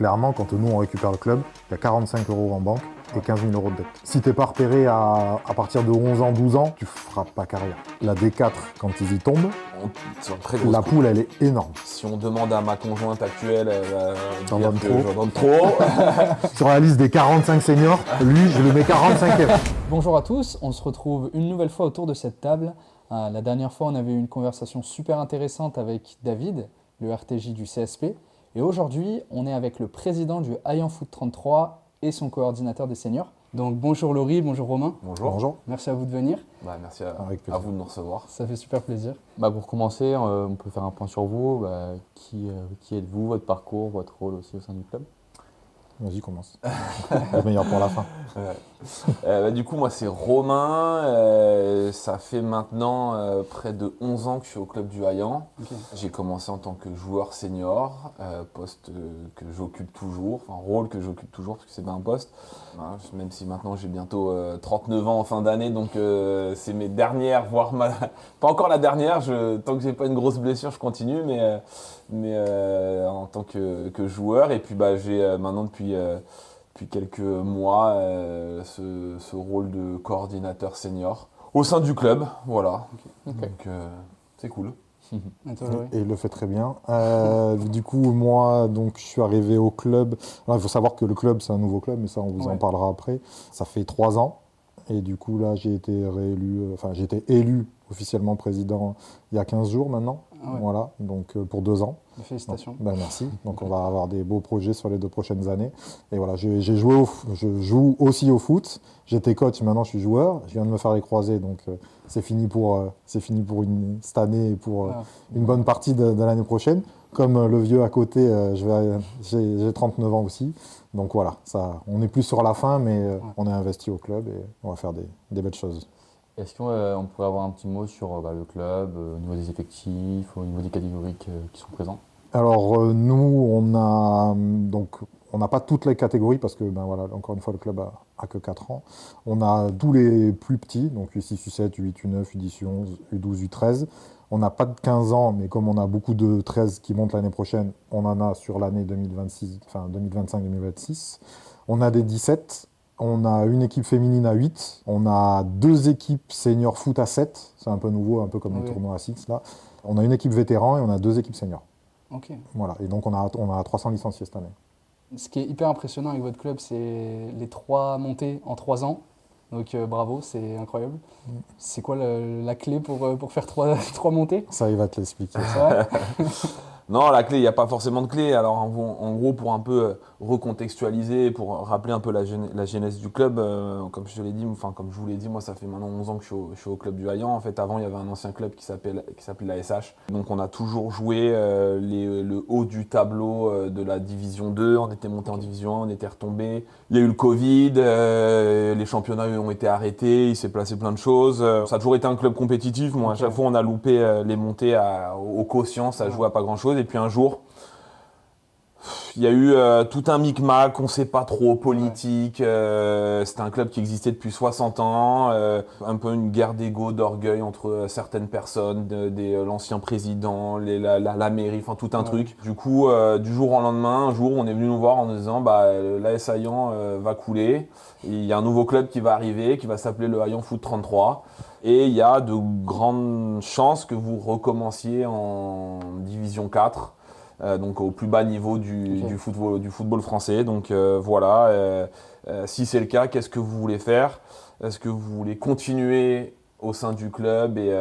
Clairement, quand nous on récupère le club, il y a 45 € en banque et 15 000 € de dette. Si t'es pas repéré à partir de 11 ans, 12 ans, tu feras pas carrière. La D4, quand ils y tombent, C'est une très grosse la coupe. poule elle est énorme. Si on demande à ma conjointe actuelle, elle va T'en dire donnes que trop. j'en donne trop. Sur la liste des 45 seniors, lui je le mets 45e. Bonjour à tous, on se retrouve une nouvelle fois autour de cette table. La dernière fois, on avait eu une conversation super intéressante avec David, le RTJ du CSP. Et aujourd'hui, on est avec le président du Hayan Foot 33 et son coordinateur des seniors. Donc bonjour Laurie, bonjour Romain. Bonjour. Bonjour. Merci à vous de venir. Merci Avec à plaisir. vous de nous recevoir. Ça fait super plaisir. Pour commencer, on peut faire un point sur vous. Qui êtes-vous, votre parcours, votre rôle aussi au sein du club? Vas-y, commence. Le meilleur pour la fin. Du coup, moi, c'est Romain. Ça fait maintenant près de 11 ans que je suis au club du Hayan. Okay. J'ai commencé en tant que joueur senior, poste que j'occupe toujours, enfin rôle que j'occupe toujours parce que c'est pas un poste. Même si maintenant j'ai bientôt 39 ans en fin d'année, donc c'est mes dernières, voire pas encore la dernière. Tant que j'ai pas une grosse blessure, je continue, mais en tant que joueur. Et puis j'ai maintenant depuis quelques mois ce rôle de coordinateur senior au sein du club, voilà. Okay. Donc c'est cool. Et toi, Laurie ? Et il le fait très bien. Du coup, moi, donc, je suis arrivé au club. Alors, il faut savoir que le club, c'est un nouveau club, mais ça, on vous en parlera après. Ça fait 3 ans. Et du coup, là, j'ai été élu officiellement président il y a 15 jours maintenant. Ah ouais. Voilà, donc pour 2 ans. Félicitations. Merci. Donc, on va avoir des beaux projets sur les 2 prochaines années. Et voilà, je joue aussi au foot. J'étais coach, maintenant je suis joueur. Je viens de me faire les croisés, donc c'est fini pour cette année et pour une bonne partie de l'année prochaine. Comme le vieux à côté, j'ai 39 ans aussi. Donc voilà, on est plus sur la fin, mais on est investi au club et on va faire des belles choses. Est-ce qu'on pourrait avoir un petit mot sur le club, au niveau des effectifs, au niveau des catégories qui sont présents? Alors nous, on n'a pas toutes les catégories parce que, encore une fois, le club a que 4 ans. On a tous les plus petits, donc U6, U7, U8, U9, U10, U11, U12, U13. On n'a pas de 15 ans, mais comme on a beaucoup de 13 qui montent l'année prochaine, on en a sur l'année 2025-2026. On a des 17. On a une équipe féminine à 8. On a 2 équipes seniors foot à 7. C'est un peu nouveau, un peu comme les tournois à 6 là. On a une équipe vétéran et on a 2 équipes seniors. Ok. Voilà, et donc on a 300 licenciés cette année. Ce qui est hyper impressionnant avec votre club, c'est les 3 montées en 3 ans. Donc bravo, c'est incroyable. C'est quoi la clé pour faire 3 montées? Ça, il va te l'expliquer. Non, la clé, il n'y a pas forcément de clé. Alors, en gros, pour un peu recontextualiser, pour rappeler un peu la genèse du club, comme je vous l'ai dit, moi, ça fait maintenant 11 ans que je suis au club du Hayan. En fait, avant, il y avait un ancien club qui s'appelait la SH. Donc, on a toujours joué le haut du tableau de la division 2. On était monté en division 1, on était retombé. Il y a eu le Covid, les championnats ont été arrêtés, il s'est passé plein de choses. Ça a toujours été un club compétitif. Moi, à chaque fois, on a loupé les montées au quotient, ça jouait à pas grand-chose. Et puis un jour, il y a eu tout un micmac, on ne sait pas trop, politique. C'était un club qui existait depuis 60 ans. Un peu une guerre d'ego, d'orgueil entre certaines personnes, l'ancien président, la mairie, enfin tout un truc. Du coup, du jour au lendemain, un jour, on est venu nous voir en nous disant l'AS Hayan va couler. Il y a un nouveau club qui va arriver, qui va s'appeler le Hayan Foot 33. Et il y a de grandes chances que vous recommenciez en Division 4, donc au plus bas niveau du football français. Donc si c'est le cas, qu'est-ce que vous voulez faire? Est-ce que vous voulez continuer au sein du club et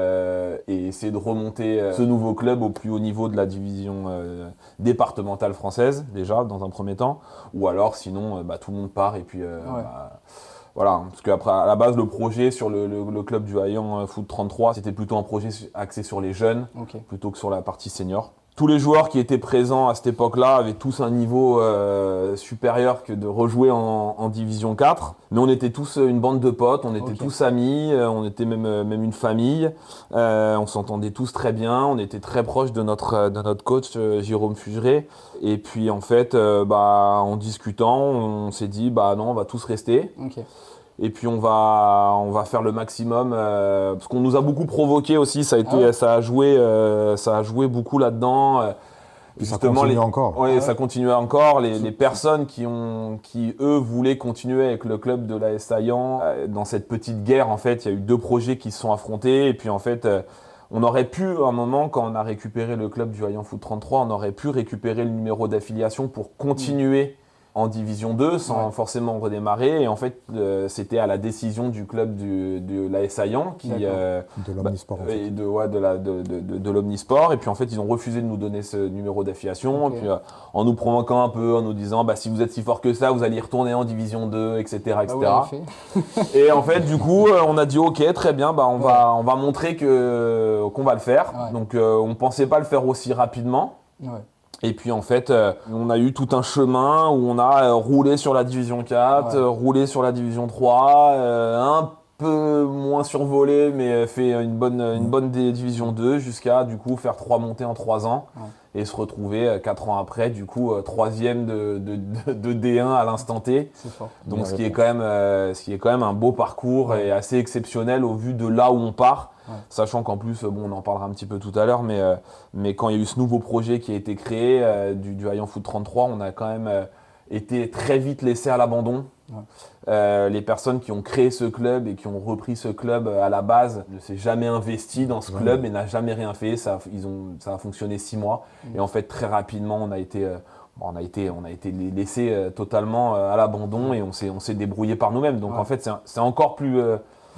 essayer de remonter ce nouveau club au plus haut niveau de la division départementale française, déjà, dans un premier temps? Ou alors, sinon, tout le monde part et puis... Voilà, parce qu'après, à la base, le projet sur le club du Hayan Foot 33, c'était plutôt un projet axé sur les jeunes, plutôt que sur la partie senior. Tous les joueurs qui étaient présents à cette époque-là avaient tous un niveau supérieur que de rejouer en Division 4. Mais on était tous une bande de potes, on était tous amis, on était même une famille. On s'entendait tous très bien, on était très proches de notre coach Jérôme Fugeret. Et puis en fait, en discutant, on s'est dit non, on va tous rester. Et puis on va faire le maximum parce qu'on nous a beaucoup provoqué aussi. Ça a joué beaucoup là-dedans. Puis ça justement continue encore. Ouais, ouais. ça continuait encore. Les personnes qui eux voulaient continuer avec le club de l'AS Saillant dans cette petite guerre, en fait, il y a eu 2 projets qui se sont affrontés et puis en fait. On aurait pu, à un moment, quand on a récupéré le club du Haillan Foot 33, on aurait pu récupérer le numéro d'affiliation pour continuer en Division 2 sans forcément redémarrer. Et en fait, c'était à la décision du club de l'AS Saillant qui De l'omnisport. En fait. et de l'Omnisport. Et puis en fait, ils ont refusé de nous donner ce numéro d'affiliation. Ok. Et puis en nous provoquant un peu, en nous disant si vous êtes si fort que ça, vous allez y retourner en Division 2, etc. Bah etc. ouais, en fait. Et en fait, du coup, on a dit ok, très bien, on va montrer qu'on va le faire. Ouais. Donc, on pensait pas le faire aussi rapidement. Ouais. Et puis en fait, on a eu tout un chemin où on a roulé sur la Division 4, Ouais. roulé sur la Division 3, un peu moins survolé, mais fait une bonne Division 2 jusqu'à du coup faire 3 montées en 3 ans et se retrouver 4 ans après, du coup, 3e de D1 à l'instant T. C'est fort. Donc Bonne ce qui est réponse. quand même un beau parcours et assez exceptionnel au vu de là où on part. Ouais. Sachant qu'en plus, on en parlera un petit peu tout à l'heure, mais quand il y a eu ce nouveau projet qui a été créé du Haillan Foot 33, on a quand même été très vite laissé à l'abandon. Ouais. Les personnes qui ont créé ce club et qui ont repris ce club à la base ne s'est jamais investi dans ce club et n'a jamais rien fait. Ça a fonctionné 6 mois. Et en fait, très rapidement, on a été laissé totalement à l'abandon et on s'est débrouillé par nous-mêmes. Donc Ouais. en fait, c'est encore plus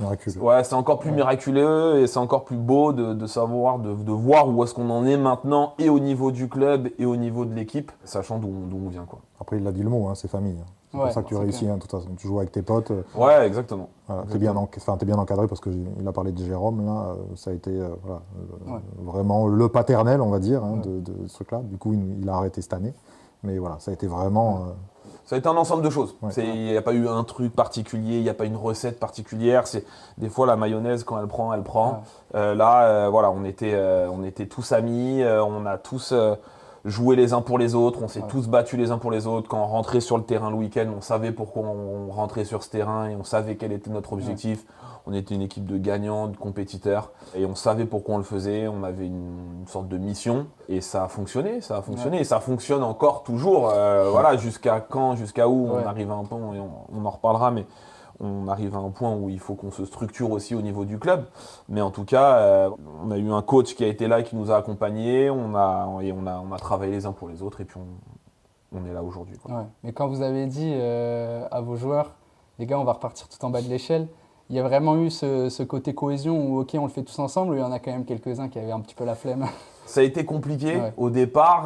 Miraculeux. c'est encore plus miraculeux et c'est encore plus beau de savoir, de voir où est-ce qu'on en est maintenant et au niveau du club et au niveau de l'équipe, sachant d'où on vient, quoi. Après, il a dit le mot, c'est famille. C'est Ouais, pour ça que tu c'est réussis, clair. de toute façon. Tu joues avec tes potes. Ouais, exactement. Voilà, t'es bien encadré parce qu'il a parlé de Jérôme, là. Ça a été vraiment le paternel, on va dire, de ce truc-là. Du coup, il a arrêté cette année. Mais voilà, ça a été vraiment. Ça a été un ensemble de choses. Ouais. Il n'y a pas eu un truc particulier, il n'y a pas une recette particulière. Des fois, la mayonnaise, quand elle prend, elle prend. Là, on était tous amis, on a tous joué les uns pour les autres, on s'est tous battus les uns pour les autres. Quand on rentrait sur le terrain le week-end, on savait pourquoi on rentrait sur ce terrain et on savait quel était notre objectif. On était une équipe de gagnants, de compétiteurs et on savait pourquoi on le faisait. On avait une sorte de mission et ça a fonctionné, et ça fonctionne encore toujours. Voilà, jusqu'à où on arrive à un point, et on en reparlera, mais on arrive à un point où il faut qu'on se structure aussi au niveau du club. Mais en tout cas, on a eu un coach qui a été là, qui nous a accompagnés, on a travaillé les uns pour les autres et puis on est là aujourd'hui, quoi. Ouais. Mais quand vous avez dit à vos joueurs, les gars, on va repartir tout en bas de l'échelle, il y a vraiment eu ce côté cohésion où, ok, on le fait tous ensemble, ou il y en a quand même quelques-uns qui avaient un petit peu la flemme? Ça a été compliqué au départ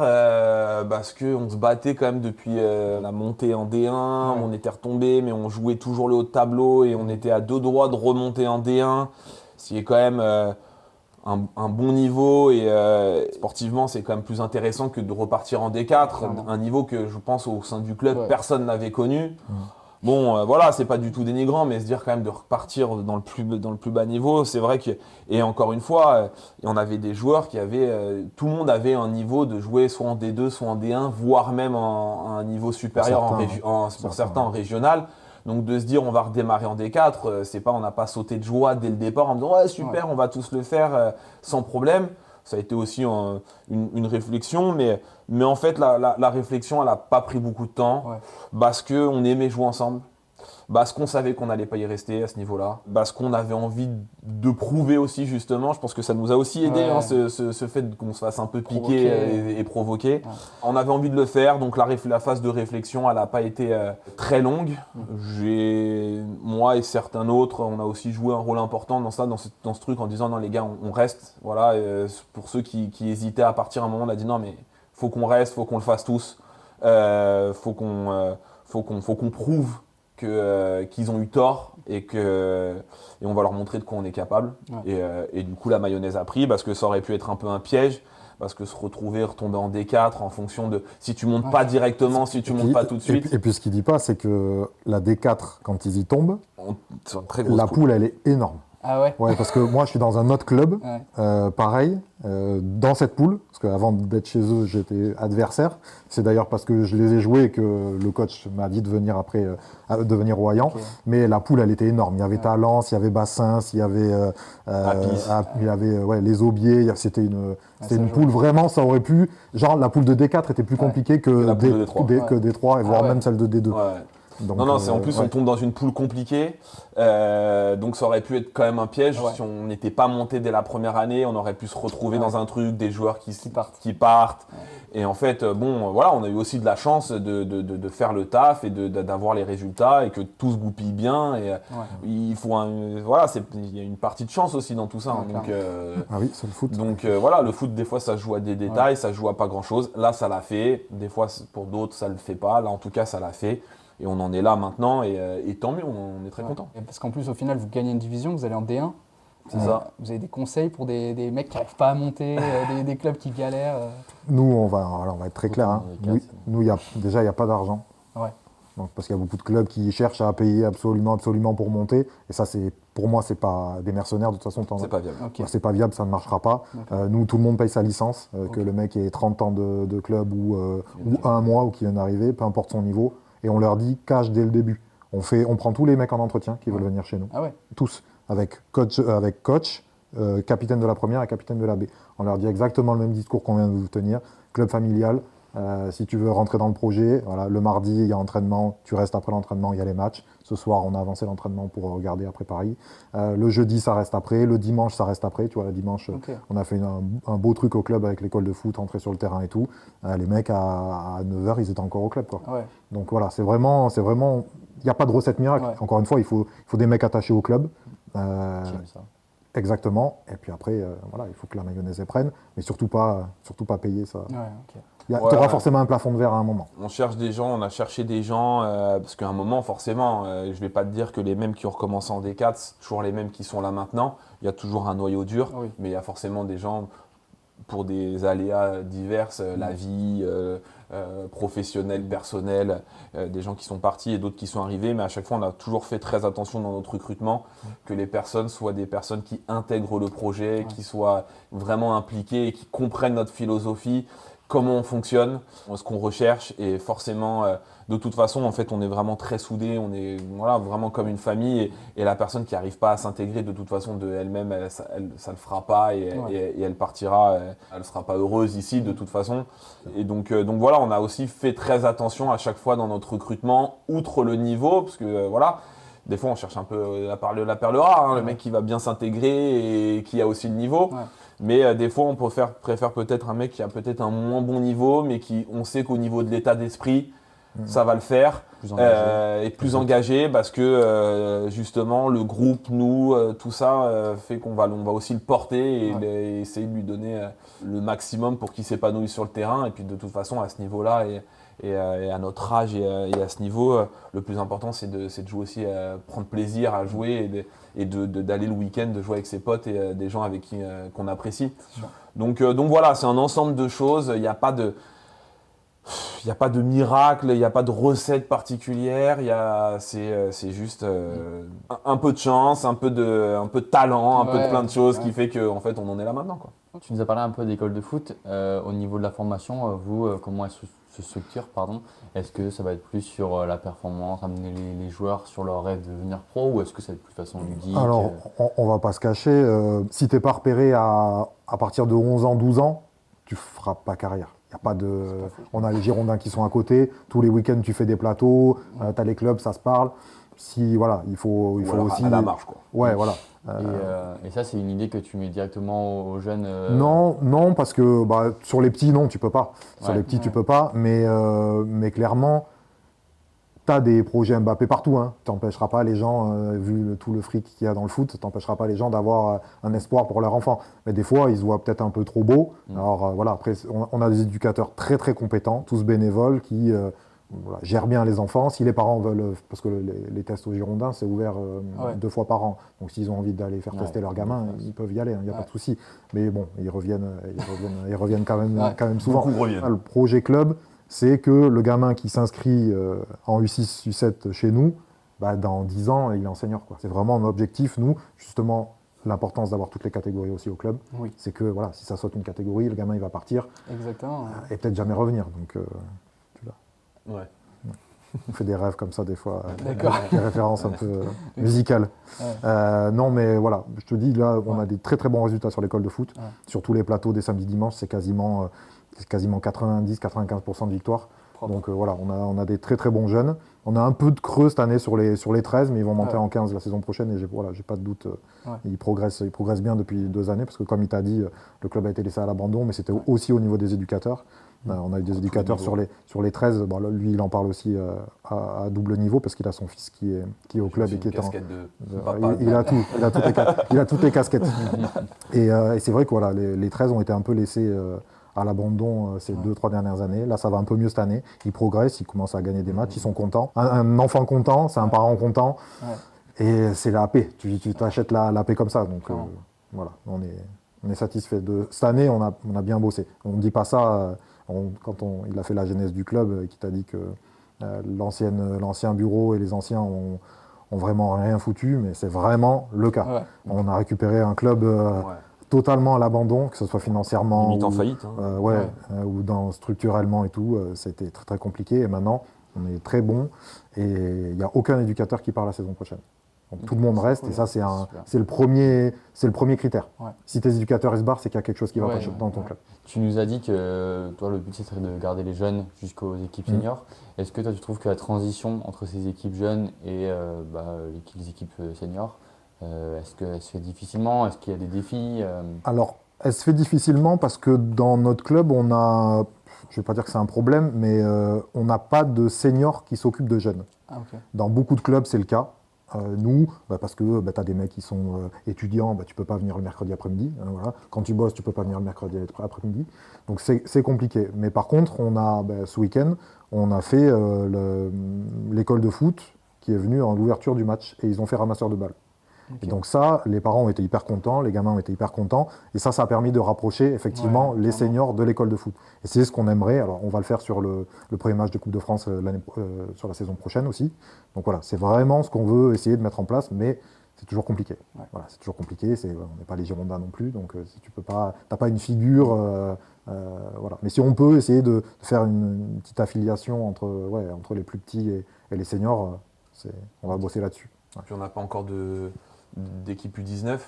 parce qu'on se battait quand même depuis la montée en D1, on était retombé, mais on jouait toujours le haut de tableau et on était à 2 doigts de remonter en D1, ce qui est quand même un bon niveau et sportivement c'est quand même plus intéressant que de repartir en D4, un niveau que je pense au sein du club personne n'avait connu. Bon, voilà, c'est pas du tout dénigrant, mais se dire quand même de repartir dans le plus bas niveau, c'est vrai que, et encore une fois, on avait des joueurs qui avaient, tout le monde avait un niveau de jouer soit en D2, soit en D1, voire même à un niveau supérieur pour certains en régional. Donc de se dire on va redémarrer en D4, c'est pas, on n'a pas sauté de joie dès le départ en disant ouais super, on va tous le faire sans problème. Ça a été aussi une réflexion, mais en fait, la réflexion, elle n'a pas pris beaucoup de temps parce qu'on aimait jouer ensemble, parce qu'on savait qu'on n'allait pas y rester à ce niveau-là, parce qu'on avait envie de prouver aussi, justement. Je pense que ça nous a aussi aidé, ce fait qu'on se fasse un peu piquer et provoquer. Ouais. On avait envie de le faire, donc la phase de réflexion, elle n'a pas été très longue. Moi et certains autres, on a aussi joué un rôle important dans ce truc en disant non les gars, on reste. Voilà, pour ceux qui hésitaient à partir, à un moment, on a dit non mais faut qu'on reste, faut qu'on le fasse tous, faut qu'on prouve qu'ils ont eu tort et on va leur montrer de quoi on est capable. Et du coup la mayonnaise a pris parce que ça aurait pu être un peu un piège. Parce que retomber en D4 en fonction de si tu montes pas directement, si tu montes pas tout de suite. Et puis ce qu'il dit pas, c'est que la D4, quand ils y tombent, c'est une très grosse poule, elle est énorme. Ah ouais? Ouais, parce que moi, je suis dans un autre club, Ouais. pareil, dans cette poule, parce qu'avant d'être chez eux, j'étais adversaire. C'est d'ailleurs parce que je les ai joués que le coach m'a dit de venir après, de venir au Hayan. Ok. Mais la poule, elle était énorme. Il y avait Ouais. Talence, il y avait Bassins, il y avait, Apis. il y avait ouais, les Aubiers. C'était ça une joue. poule vraiment, ça aurait pu. Genre, la poule de D4 était plus Ouais. compliquée que, la poule de D3. que D3, et voire ouais. même celle de D2. Ouais. Donc, Non, c'est en plus, ouais. on tombe dans une poule compliquée. Donc, ça aurait pu être quand même un piège. Ouais. Si on n'était pas monté dès la première année, on aurait pu se retrouver Ouais. dans un truc, des joueurs qui partent. partent. Et en fait, bon, voilà, on a eu aussi de la chance de faire le taf et d'avoir les résultats et que tout se goupille bien. Et il faut voilà, il y a une partie de chance aussi dans tout ça. Ouais, Donc, Ah oui, c'est le foot. donc voilà, le foot, des fois, ça joue à des détails, ça joue à pas grand-chose. Là, ça l'a fait. Des fois, pour d'autres, ça le fait pas. Là, en tout cas, ça l'a fait. Et on en est là maintenant. Et tant mieux, on est très content. Parce qu'en plus, au final, vous gagnez une division, vous allez en D1. C'est ça. Vous avez des conseils pour des mecs qui n'arrivent pas à monter, des clubs qui galèrent. Nous, on va être très clair. Hein. Nous, déjà, il n'y a pas d'argent. Ouais. Donc, parce qu'il y a beaucoup de clubs qui cherchent à payer absolument pour monter. Et ça, pour moi, c'est pas des mercenaires. De toute façon, C'est pas viable. Ok. c'est pas viable, ça ne marchera pas. Nous, tout le monde paye sa licence. Que le mec ait 30 ans de club ou un mois ou qui vient d'arriver, peu importe son niveau. Et on leur dit cash dès le début. On prend tous les mecs en entretien qui veulent venir chez nous. Ah ouais. Tous. Avec coach, capitaine de la première et capitaine de la B. On leur dit exactement le même discours qu'on vient de vous tenir. Club familial, si tu veux rentrer dans le projet, voilà, le mardi, il y a entraînement, tu restes après l'entraînement, il y a les matchs. Ce soir, on a avancé l'entraînement pour regarder après Paris. Le jeudi, ça reste après. Le dimanche, ça reste après. Tu vois, le dimanche, on a fait un beau truc au club avec l'école de foot, entrer sur le terrain et tout. Les mecs, à 9h, ils étaient encore au club, quoi. Ouais. Donc voilà, c'est vraiment... Il n'y a pas de recette miracle. Ouais. Encore une fois, il faut des mecs attachés au club. J'aime ça. Exactement. Et puis après, voilà, il faut que la mayonnaise elle prenne, mais surtout pas payer ça. Ouais, ok. Tu auras forcément un plafond de verre à un moment. On cherche des gens, on a cherché des gens, parce qu'à un moment, forcément, je vais pas te dire que les mêmes qui ont recommencé en D4, c'est toujours les mêmes qui sont là maintenant. Il y a toujours un noyau dur, mais il y a forcément des gens pour des aléas divers, la vie, professionnelle, personnelle, des gens qui sont partis et d'autres qui sont arrivés, mais à chaque fois on a toujours fait très attention dans notre recrutement que les personnes soient des personnes qui intègrent le projet, qui soient vraiment impliquées et qui comprennent notre philosophie, comment on fonctionne, ce qu'on recherche et forcément de toute façon en fait on est vraiment très soudés, on est voilà, vraiment comme une famille et la personne qui n'arrive pas à s'intégrer de toute façon de elle-même, ça le fera pas et elle partira, elle ne sera pas heureuse ici de toute façon. Et donc voilà, on a aussi fait très attention à chaque fois dans notre recrutement, outre le niveau, parce que voilà, des fois on cherche un peu la perle rare, hein, le mec qui va bien s'intégrer et qui a aussi le niveau. Ouais. Mais des fois, on préfère peut-être un mec qui a peut-être un moins bon niveau, mais on sait qu'au niveau de l'état d'esprit, ça va le faire. Plus engagé. Et plus engagé parce que justement, le groupe, nous, tout ça fait qu'on va aussi le porter et essayer de lui donner le maximum pour qu'il s'épanouisse sur le terrain. Et puis de toute façon, à ce niveau-là et à notre âge et à ce niveau, le plus important, c'est de jouer aussi, prendre plaisir à jouer et d'aller le week-end, de jouer avec ses potes et des gens avec qui qu'on apprécie. Donc voilà, c'est un ensemble de choses. Il n'y a pas de miracle, il n'y a pas de recette particulière. C'est juste un peu de chance, un peu de talent, un peu de plein de choses qui fait qu'en fait on en est là maintenant, quoi. Tu nous as parlé un peu d'école de foot. Au niveau de la formation, vous, comment elle se structure, pardon? Est-ce que ça va être plus sur la performance, amener les joueurs sur leur rêve de devenir pro, ou est-ce que ça va être plus façon ludique? Alors, on va pas se cacher. Si t'es pas repéré à partir de 11 ans, 12 ans, tu feras pas carrière. Y a pas de... On a les Girondins qui sont à côté. Tous les week-ends, tu fais des plateaux. Tu as les clubs, ça se parle. Voilà, il faut aussi... à la marche, quoi. Ouais, voilà. Et ça, c'est une idée que tu mets directement aux jeunes Non, parce que sur les petits, non, tu peux pas. Sur les petits, tu peux pas. Mais clairement, tu as des projets Mbappé partout. Hein. Tu n'empêcheras pas les gens, vu tout le fric qu'il y a dans le foot, tu n'empêcheras pas les gens d'avoir un espoir pour leur enfant. Mais des fois, ils se voient peut-être un peu trop beaux. Alors voilà, après, on a des éducateurs très très compétents, tous bénévoles, qui gèrent bien les enfants. Si les parents veulent, parce que les tests aux Girondins, c'est ouvert 2 fois par an. Donc s'ils ont envie d'aller faire tester leurs gamins, ils peuvent y aller, il n'y a pas de souci. Mais bon, ils reviennent quand même souvent. Beaucoup reviennent. Le projet club, c'est que le gamin qui s'inscrit en U6, U7 chez nous, dans 10 ans, il est en senior, quoi. C'est vraiment un objectif, nous, justement, l'importance d'avoir toutes les catégories aussi au club. Oui, C'est que voilà, si ça saute une catégorie, le gamin il va partir exactement. et peut-être jamais revenir. Donc Ouais. on fait des rêves comme ça des fois, D'accord. des références un peu musicales. Ouais. Non mais voilà, je te dis là, on Ouais. a des très très bons résultats sur l'école de foot. Ouais. Sur tous les plateaux des samedis dimanches, c'est quasiment 90-95% de victoire. Propre. Donc voilà, on a des très très bons jeunes. On a un peu de creux cette année sur les 13, mais ils vont monter Ouais. en 15 la saison prochaine et j'ai pas de doute. Ouais. Ils progressent bien depuis 2 années parce que comme il t'a dit, le club a été laissé à l'abandon, mais c'était aussi au niveau des éducateurs. On a eu des éducateurs sur les 13. Bon, là, lui, il en parle aussi à double niveau parce qu'il a son fils qui est au club et qui est en. Casquette de Il papa. a tout, il a toutes les casquettes. Et c'est vrai que voilà, les 13 ont été un peu laissés à l'abandon ces 2-3 dernières années. Là, ça va un peu mieux cette année. Ils progressent, ils commencent à gagner des matchs, ils sont contents. Un enfant content, c'est un parent content. Ouais. Et c'est la paix. Tu t'achètes la paix comme ça. Donc Clairement. voilà, on est satisfait. Cette année, on a bien bossé. On ne dit pas ça quand il a fait la genèse du club, qui t'a dit que l'ancien bureau et les anciens ont vraiment rien foutu, mais c'est vraiment le cas. Ouais. On a récupéré un club Ouais. totalement à l'abandon, que ce soit financièrement Limite en faillite. Hein. ou structurellement et tout. C'était très très compliqué et maintenant on est très bon et il n'y a aucun éducateur qui part la saison prochaine. Donc, tout le monde reste cool, et ça super. c'est le premier critère. Ouais. Si tes éducateurs ils se barrent, c'est qu'il y a quelque chose qui va pas Ouais, dans ton ouais. club. Tu nous as dit que toi, le but, ce serait de garder les jeunes jusqu'aux équipes seniors. Est-ce que toi, tu trouves que la transition entre ces équipes jeunes et les équipes seniors, est-ce qu'elle se fait difficilement? Est-ce qu'il y a des défis? Alors, elle se fait difficilement parce que dans notre club, je ne vais pas dire que c'est un problème, mais on n'a pas de seniors qui s'occupent de jeunes. Ah, ok. Dans beaucoup de clubs, c'est le cas. Nous, parce que tu as des mecs qui sont étudiants, tu ne peux pas venir le mercredi après-midi. Voilà. Quand tu bosses, tu ne peux pas venir le mercredi après-midi. Donc c'est compliqué. Mais par contre, ce week-end, on a fait l'école de foot qui est venue en l'ouverture du match et ils ont fait ramasseur de balles. Ok. Et donc ça, les parents ont été hyper contents, les gamins ont été hyper contents, et ça a permis de rapprocher effectivement Ouais, les clairement. seniors de l'école de foot. Et c'est ce qu'on aimerait. Alors on va le faire sur le premier match de Coupe de France sur la saison prochaine aussi. Donc voilà, c'est vraiment ce qu'on veut essayer de mettre en place, mais c'est toujours compliqué. Ouais. Voilà, c'est toujours compliqué. On n'est pas les Girondins non plus, donc si tu peux pas, t'as pas une figure. Voilà. Mais si on peut essayer de faire une petite affiliation entre les plus petits et les seniors, on va bosser là-dessus. Ouais. Puis on n'a pas encore d'équipe U19.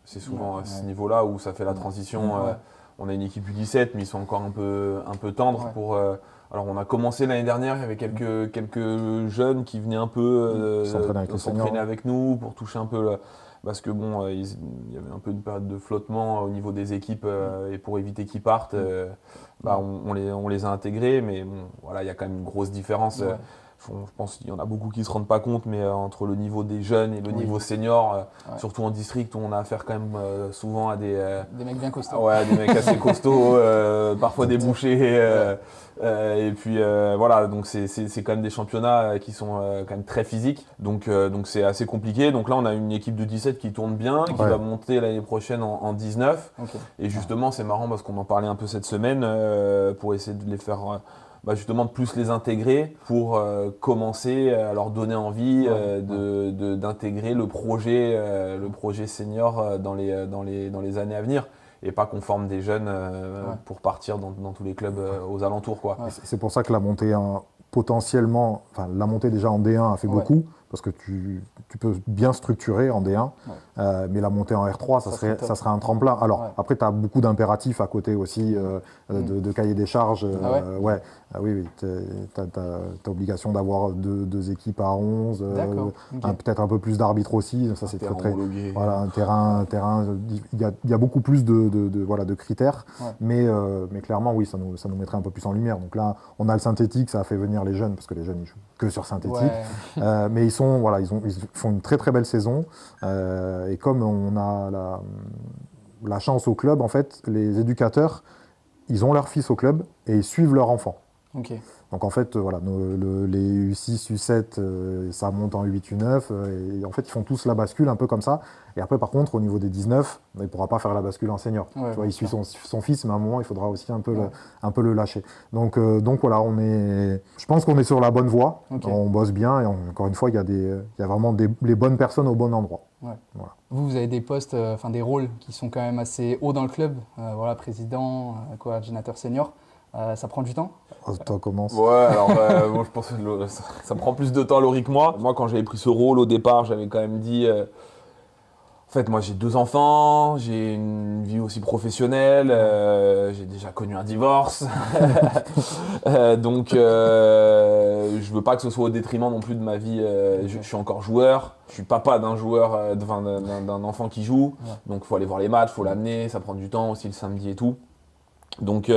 C'est souvent à ce Ouais. niveau-là où ça fait la transition. Ouais. On a une équipe U17, mais ils sont encore un peu tendres. Ouais. Alors on a commencé l'année dernière, il y avait quelques jeunes qui venaient un peu S'entraîner avec les seniors. nous pour toucher un peu. Parce que bon, il y avait un peu une période de flottement au niveau des équipes et pour éviter qu'ils partent, on les a intégrés. Mais bon, voilà, il y a quand même une grosse différence. Ouais. Je pense qu'il y en a beaucoup qui ne se rendent pas compte, mais entre le niveau des jeunes et le Oui. niveau senior, Ouais. surtout en district où on a affaire quand même souvent à des Des mecs bien costauds. des mecs assez costauds, parfois des bouchers. Et puis voilà, donc c'est quand même des championnats qui sont quand même très physiques. Donc c'est assez compliqué. Donc là, on a une équipe de 17 qui tourne bien, qui Ouais. va monter l'année prochaine en 19. Ok. Et justement, c'est marrant parce qu'on en parlait un peu cette semaine pour essayer de les faire justement de plus les intégrer pour commencer à leur donner envie d'intégrer le projet senior dans les années à venir et pas qu'on forme des jeunes pour partir dans tous les clubs aux alentours, quoi. Ouais. Et c'est pour ça que la montée potentiellement, enfin la montée déjà en D1 a fait Ouais. beaucoup, parce que tu peux bien structurer en D1, mais la montée en R3, ça serait un tremplin. Alors Ouais. après, tu as beaucoup d'impératifs à côté aussi, de cahier des charges. Oui, tu as obligation d'avoir deux équipes à 11, D'accord. Ok. peut-être un peu plus d'arbitres aussi, ça c'est Terrain très... homologué. Voilà, un terrain, il y a beaucoup plus de critères, Ouais. mais clairement, oui, ça nous mettrait un peu plus en lumière. Donc là, on a le synthétique, ça a fait venir les jeunes, parce que les jeunes, ils jouent que sur synthétique. Ouais. Mais ils font une très très belle saison. Et comme on a la chance au club, en fait, les éducateurs, ils ont leur fils au club et ils suivent leur enfant. Ok. Donc en fait, voilà, les U6, U7, ça monte en U8, U9. Et en fait, ils font tous la bascule un peu comme ça. Et après, par contre, au niveau des 19, il ne pourra pas faire la bascule en senior. Ouais, Tu vois, bien il suit sûr. son fils, mais à un moment, il faudra aussi un peu, Ouais. un peu le lâcher. Donc voilà, je pense qu'on est sur la bonne voie. Ok. On bosse bien. Et encore une fois, il y a vraiment les bonnes personnes au bon endroit. Ouais. Voilà. Vous avez des postes, enfin des rôles qui sont quand même assez hauts dans le club. Voilà, président, coordinateur senior. Ça prend du temps? Oh, toi, commence. Ouais, alors bon, je pense que ça prend plus de temps Laurie que moi. Moi, quand j'avais pris ce rôle au départ, j'avais quand même dit en fait, moi j'ai 2 enfants, j'ai une vie aussi professionnelle, j'ai déjà connu un divorce. Donc je veux pas que ce soit au détriment non plus de ma vie. Je suis encore joueur, je suis papa d'un joueur, d'un enfant qui joue. Ouais. Donc il faut aller voir les matchs, il faut l'amener, ça prend du temps aussi le samedi et tout. Donc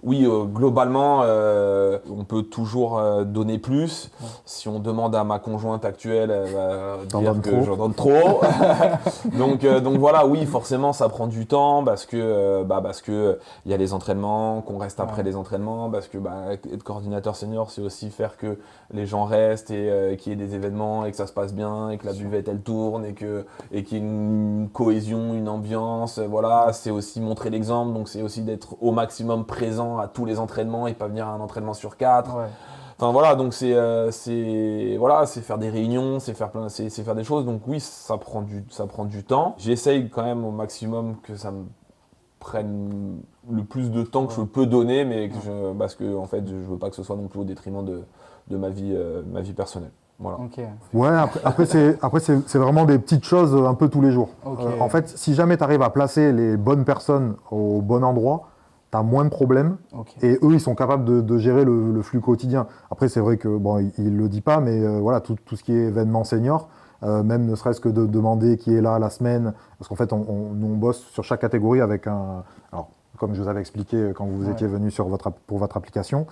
oui, globalement, on peut toujours donner plus. Ouais. Si on demande à ma conjointe actuelle, elle va T'en dire donnes que trop. j'en donne trop. Donc voilà, oui, forcément, ça prend du temps parce que il y a les entraînements, qu'on reste après Ouais. les entraînements, parce que être coordinateur senior, c'est aussi faire que les gens restent et qu'il y ait des événements et que ça se passe bien et que la buvette elle tourne et qu'il y ait une cohésion, une ambiance. Voilà, c'est aussi montrer l'exemple, donc c'est aussi d'être au maximum présent à tous les entraînements et pas venir à un entraînement sur 4. Ouais. Enfin voilà, donc c'est faire des réunions, c'est faire des choses. Donc oui, ça prend du temps. J'essaye quand même au maximum que ça me prenne le plus de temps que je peux donner, mais parce que en fait, je veux pas que ce soit non plus au détriment de ma vie personnelle. Voilà. Ok. Ouais, après c'est vraiment des petites choses un peu tous les jours. Ok. En fait, si jamais tu arrives à placer les bonnes personnes au bon endroit, tu as moins de problèmes Ok. et eux, ils sont capables de gérer le flux quotidien. Après, c'est vrai que, bon, il le dit pas, mais voilà, tout ce qui est événement senior, même ne serait-ce que de demander qui est là la semaine, parce qu'en fait, nous, on bosse sur chaque catégorie avec un... Alors, comme je vous avais expliqué quand vous Ouais. étiez venu pour votre application,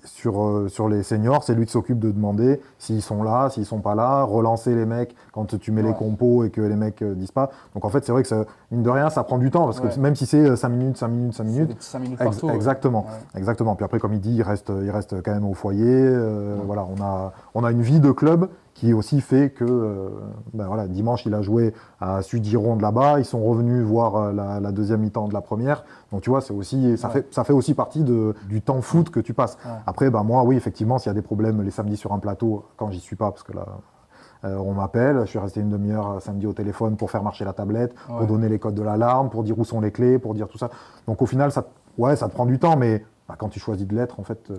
sur les seniors, c'est lui qui s'occupe de demander s'ils sont là, s'ils sont pas là, relancer les mecs quand tu mets les Ouais. compos et que les mecs disent pas. Donc en fait, c'est vrai que mine de rien, ça prend du temps, parce Ouais. que même si c'est 5 minutes, 5 minutes, 5 C'est minutes, des petits 5 minutes partout. exactement, Ouais. exactement. Puis après, comme il dit, il reste quand même au foyer. Voilà, on a une vie de club qui aussi fait que voilà, dimanche, il a joué à Sud-Gironde là-bas. Ils sont revenus voir la deuxième mi-temps de la première. Donc tu vois, c'est aussi, ça fait aussi partie du temps foot que tu passes. Ouais. Après, moi, oui, effectivement, s'il y a des problèmes les samedis sur un plateau, quand j'y suis pas, parce que là, on m'appelle, je suis resté une demi-heure samedi au téléphone pour faire marcher la tablette, Ouais. pour donner les codes de l'alarme, pour dire où sont les clés, pour dire tout ça. Donc au final, ça te prend du temps, mais quand tu choisis de l'être, en fait, Ouais.